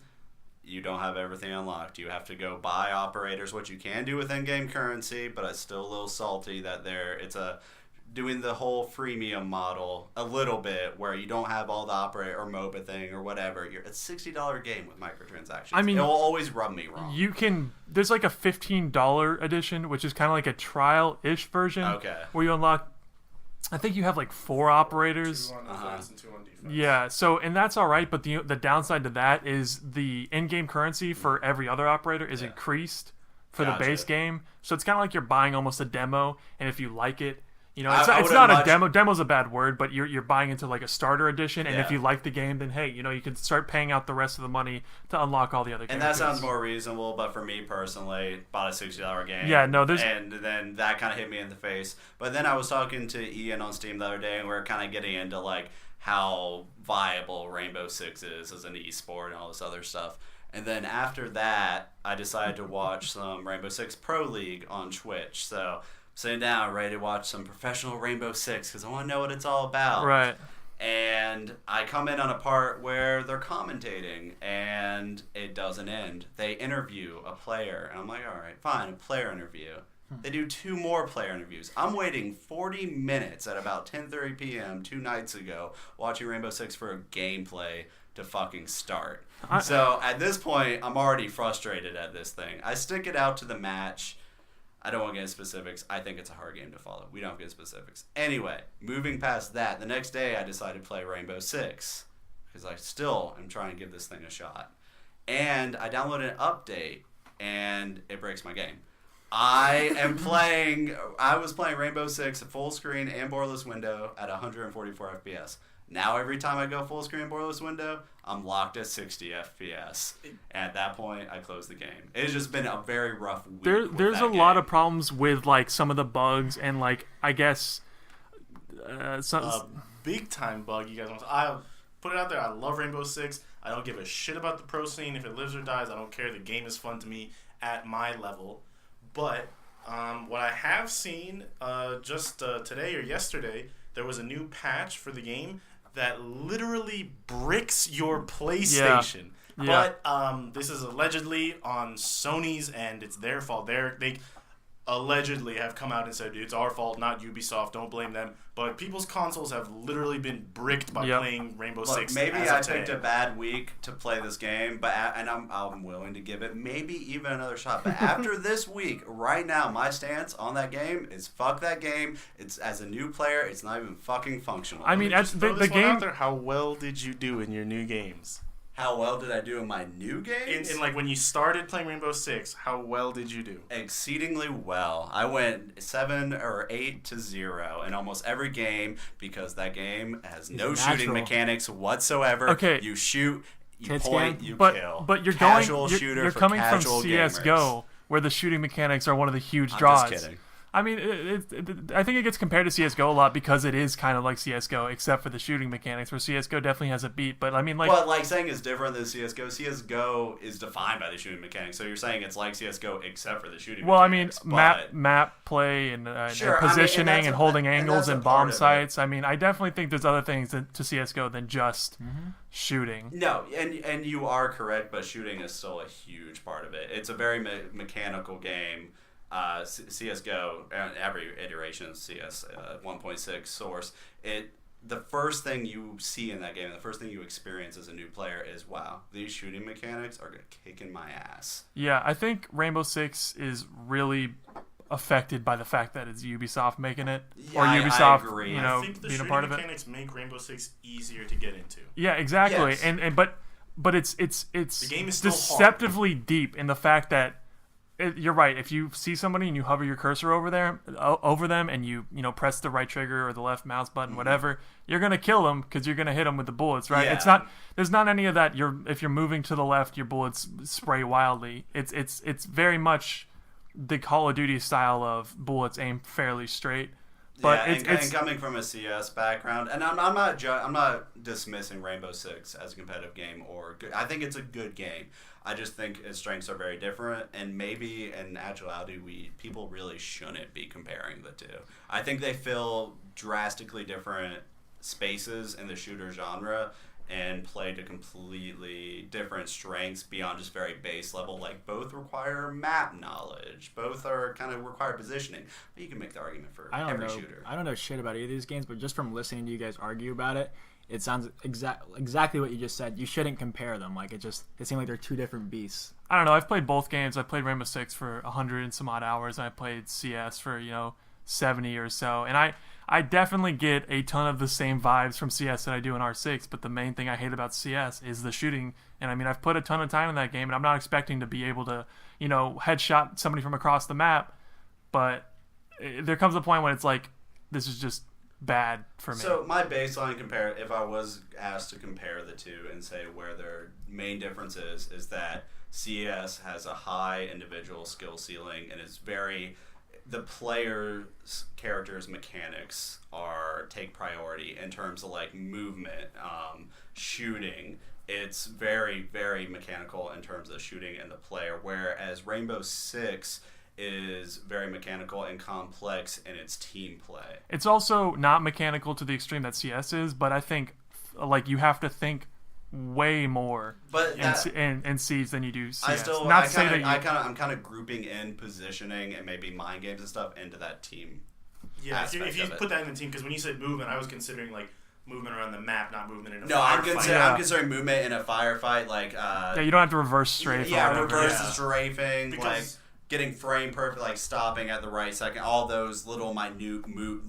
you don't have everything unlocked. You have to go buy operators, which you can do with in-game currency, but it's still a little salty that doing the whole freemium model a little bit where you don't have all the operator or MOBA thing or whatever. It's a $60 game with microtransactions. I mean, it will always rub me wrong. There's like a $15 edition, which is kind of like a trial-ish version. Okay. Where you unlock I think you have like 4 operators. 2 on offense and 2 on defense. Yeah, so and that's all right, but the downside to that is the in-game currency for every other operator is increased for the base game. So it's kind of like you're buying almost a demo, and if you like it, you know, it's not a demo. Demo's a bad word, but you're buying into like a starter edition, and if you like the game, then hey, you know, you can start paying out the rest of the money to unlock all the other games. And that sounds more reasonable, but for me personally, bought a $60 game. Yeah, no, there's... And then that kind of hit me in the face. But then I was talking to Ian on Steam the other day, and we were kind of getting into like how viable Rainbow Six is as an esport and all this other stuff. And then after that, I decided to watch some Rainbow Six Pro League on Twitch. So sitting down, ready to watch some professional Rainbow Six because I want to know what it's all about. Right. And I come in on a part where they're commentating, and it doesn't end. They interview a player, and I'm like, all right, fine, a player interview. They do 2 more player interviews. I'm waiting 40 minutes at about 10:30 p.m. 2 nights ago, watching Rainbow Six for a gameplay to fucking start. So at this point, I'm already frustrated at this thing. I stick it out to the match. I don't want to get into specifics. I think it's a hard game to follow. We don't get specifics. Anyway, moving past that, the next day I decided to play Rainbow Six because I still am trying to give this thing a shot. And I downloaded an update, and it breaks my game. I was playing Rainbow Six full screen and borderless window at 144 FPS. Now every time I go full screen borderless window, I'm locked at 60 FPS. And at that point, I close the game. It's just been a very rough week. There's a lot of problems with like some of the bugs and like I guess big time bug. You guys want? I put it out there. I love Rainbow Six. I don't give a shit about the pro scene. If it lives or dies, I don't care. The game is fun to me at my level. But what I have seen just today or yesterday, there was a new patch for the game that literally bricks your PlayStation. Yeah. But this is allegedly on Sony's end. It's their fault. They allegedly have come out and said it's our fault, not Ubisoft. Don't blame them. But people's consoles have literally been bricked by playing Rainbow Six. Maybe I picked a bad week to play this game, and I'm willing to give it maybe even another shot. But after this week, right now, my stance on that game is fuck that game. It's as a new player, it's not even fucking functional. I mean, the game. Out there, how well did you do in your new games? How well did I do in my new games? In like when you started playing Rainbow Six, how well did you do? Exceedingly well. I went 7 or 8 to 0 in almost every game because that game has no shooting mechanics whatsoever. Okay. You shoot, you Kids point, game? you but, kill. But you're casual going. shooter You're for coming from casual CS:GO, gamers. where the shooting mechanics are one of the huge I'm draws. just kidding. I mean, I think it gets compared to CS:GO a lot because it is kind of like CS:GO, except for the shooting mechanics, where CS:GO definitely has a beat. But I mean, like, well, like saying it's different than CS:GO. CS:GO is defined by the shooting mechanics, so you're saying it's like CS:GO except for the shooting. Well, I mean, mechanics. map play and, Sure, and positioning and holding angles and bomb sights. sites. I mean, I definitely think there's other things to CS:GO than just shooting. No, and you are correct, but shooting is still a huge part of it. It's a very mechanical game. CS:GO, every iteration of CS 1.6 source, the first thing you see in that game, the first thing you experience as a new player is, wow, these shooting mechanics are kicking my ass. Yeah, I think Rainbow Six is really affected by the fact that it's Ubisoft making it, Yeah, or Ubisoft, I agree. you know, I think the being a shooting part of it. mechanics make Rainbow Six easier to get into. Yeah, exactly. Yes. And but it's The game is still deceptively deep in the fact that you're right. If you see somebody and you hover your cursor over them, and you press the right trigger or the left mouse button, whatever, you're gonna kill them because you're gonna hit them with the bullets, right? Yeah. It's not. There's not any of that. If you're moving to the left, your bullets spray wildly. It's very much the Call of Duty style of bullets aim fairly straight. But and coming from a CS background, and I'm not dismissing Rainbow Six as a competitive game or good. I think it's a good game. I just think its strengths are very different, and maybe in actuality, people really shouldn't be comparing the two. I think they fill drastically different spaces in the shooter genre and play to completely different strengths beyond just very base level. Like, both require map knowledge, both are kind of require positioning, but you can make the argument for every shooter. I don't know shit about either of these games, but just from listening to you guys argue about it, it sounds exactly what you just said. You shouldn't compare them. Like, it seems like they're two different beasts. I don't know. I've played both games. I played Rainbow Six for 100 and some odd hours, and I played CS for 70 or so. And I definitely get a ton of the same vibes from CS that I do in R6, but the main thing I hate about CS is the shooting. And I mean, I've put a ton of time in that game, and I'm not expecting to be able to, headshot somebody from across the map, but there comes a point when it's like, this is just bad for me. So my baseline if I was asked to compare the two and say where their main difference is that CS has a high individual skill ceiling and is the player's character's mechanics take priority in terms of like movement, shooting. It's very, very mechanical in terms of shooting and the player, whereas Rainbow Six is very mechanical and complex in its team play. It's also not mechanical to the extreme that CS is, but I think like you have to think way more in Siege than you do CS. I'm kind of grouping in positioning and maybe mind games and stuff into that team. Yeah, if you put that in the team, because when you said movement, I was considering like movement around the map, not movement in a firefight. I'm considering movement in a firefight, like you don't have to reverse strafe. Reverse strafing, because getting frame perfect, like stopping at the right second, all those little minute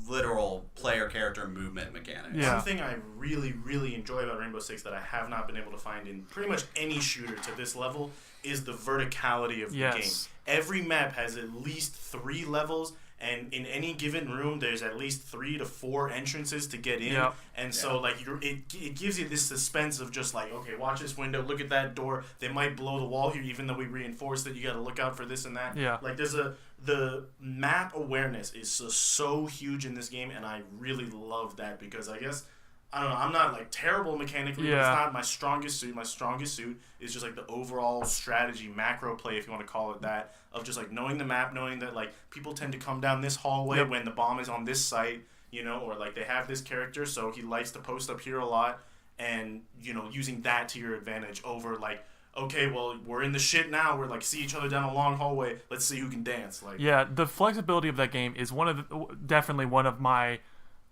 literal player character movement mechanics. Yeah. One thing I really, really enjoy about Rainbow Six that I have not been able to find in pretty much any shooter to this level is the verticality of the game. Every map has at least 3 levels, and in any given room, there's at least 3 to 4 entrances to get in. Yep. And so, like, it gives you this suspense of just like, okay, watch this window, look at that door. They might blow the wall here, even though we reinforced it. You got to look out for this and that. Yeah. Like, the map awareness is so huge in this game, and I really love that because I guess, I don't know, I'm not like terrible mechanically, but it's not my strongest suit. My strongest suit is just like the overall strategy, macro play, if you want to call it that, of just like knowing the map, knowing that like people tend to come down this hallway when the bomb is on this site, or like they have this character, so he likes to post up here a lot, and using that to your advantage over like, okay, well, we're in the shit now. We're like, see each other down a long hallway. Let's see who can dance. Like, yeah, the flexibility of that game is definitely one of my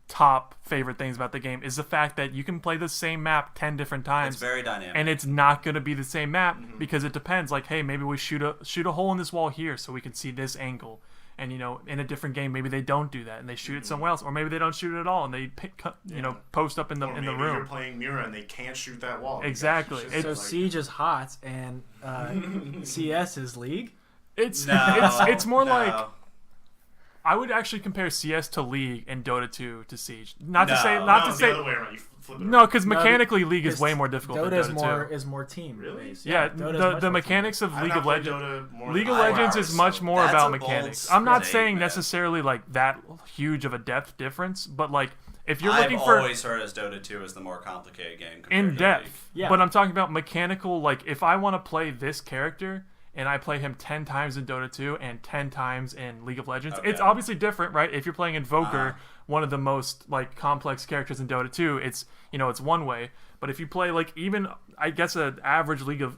top favorite things about the game is the fact that you can play the same map 10 different times. It's very dynamic. And it's not going to be the same map because it depends. Like, hey, maybe we shoot a hole in this wall here so we can see this angle. And, in a different game, maybe they don't do that and they shoot it somewhere else. Or maybe they don't shoot it at all and they post up in the room. Maybe you're playing Mira and they can't shoot that wall. Exactly. So Siege is HOTS and CS is League? It's more like... I would actually compare CS to League and Dota 2 to Siege. Not to say the other way around. You flip it no, because mechanically League is way more difficult than Dota 2. Is more team. Really? Based. Yeah, the mechanics of League of Legends. League of Legends is much more that's about a bold mechanics. I'm not saying statement. necessarily like that huge of a depth difference, but like if you're looking for, I've always heard as Dota 2 is the more complicated game in depth. Yeah. But I'm talking about mechanical. Like if I want to play this character and I play him 10 times in Dota 2 and 10 times in League of Legends, it's obviously different, right? If you're playing Invoker, one of the most like complex characters in Dota 2, it's it's one way. But if you play like even I guess an average League of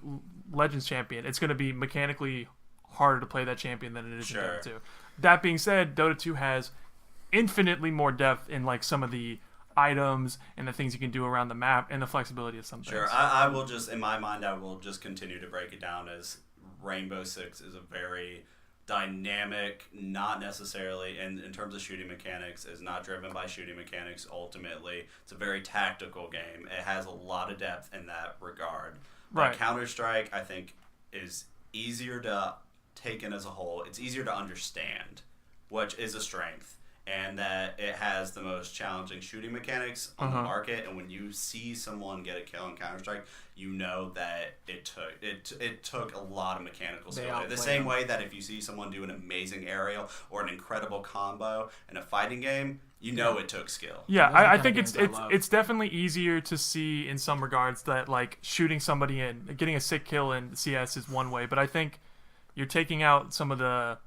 Legends champion, it's going to be mechanically harder to play that champion than it is in Dota 2. That being said, Dota 2 has infinitely more depth in like some of the items and the things you can do around the map and the flexibility of some things. Sure, I will just in my mind I will just continue to break it down as Rainbow Six is a very dynamic, not necessarily in terms of shooting mechanics, is not driven by shooting mechanics ultimately. It's a very tactical game. It has a lot of depth in that regard. Right. Counter-Strike, I think, is easier to take in as a whole. It's easier to understand, which is a strength. And that it has the most challenging shooting mechanics on the market. And when you see someone get a kill in Counter-Strike, you know that it took a lot of mechanical skill. The same way that if you see someone do an amazing aerial or an incredible combo in a fighting game, you know it took skill. Yeah, I think it's definitely easier to see in some regards that like shooting somebody and getting a sick kill in CS is one way, but I think you're taking out some of the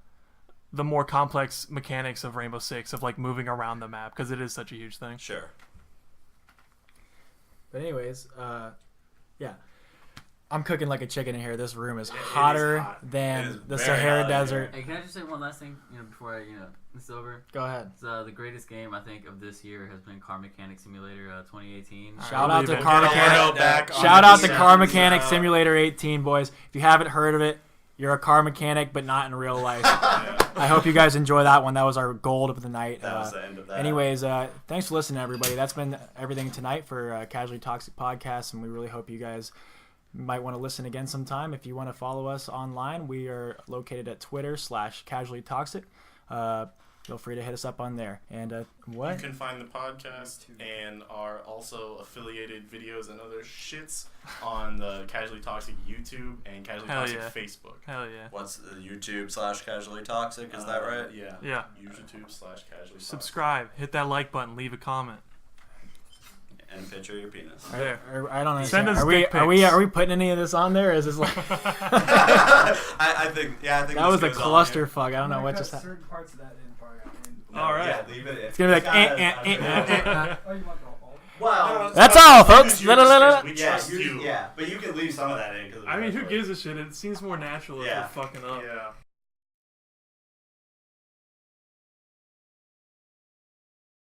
more complex mechanics of Rainbow Six of like moving around the map because it is such a huge thing. Sure. But anyways, yeah. I'm cooking like a chicken in here. This room is hotter than the Sahara Desert. Hey, can I just say one last thing, before this is over? Go ahead. So the greatest game I think of this year has been Car Mechanic Simulator 2018. Shout out to Car Mechanic. Shout out to Car Mechanic Simulator 18, boys. If you haven't heard of it, you're a car mechanic, but not in real life. I hope you guys enjoy that one. That was our gold of the night. That was the end of that. Anyways, thanks for listening, everybody. That's been everything tonight for Casually Toxic Podcast, and we really hope you guys might want to listen again sometime. If you want to follow us online, we are located at Twitter/Casually Toxic. Feel free to hit us up on there. And what? You can find the podcast and our also affiliated videos and other shits on the Casually Toxic YouTube and Casually Toxic Facebook. Hell yeah. What's the YouTube/Casually Toxic? Is that right? Yeah. Yeah. YouTube/Casually Toxic. Subscribe. Hit that like button. Leave a comment. And picture your penis. There. I don't understand. Send us Are we dick pics. are we putting any of this on there? Or is this like I think that this was a goes on here. clusterfuck? I don't know what cut just happened. certain parts of that in part out. No, All right. Yeah, leave it. It's gonna be like Oh, you want the whole? Well, That's all, folks. Use your discretion. We trust you. Yeah, but you can leave some of that in. 'Cause I mean, who gives a shit? It seems more natural if Yeah. we're fucking up. Yeah.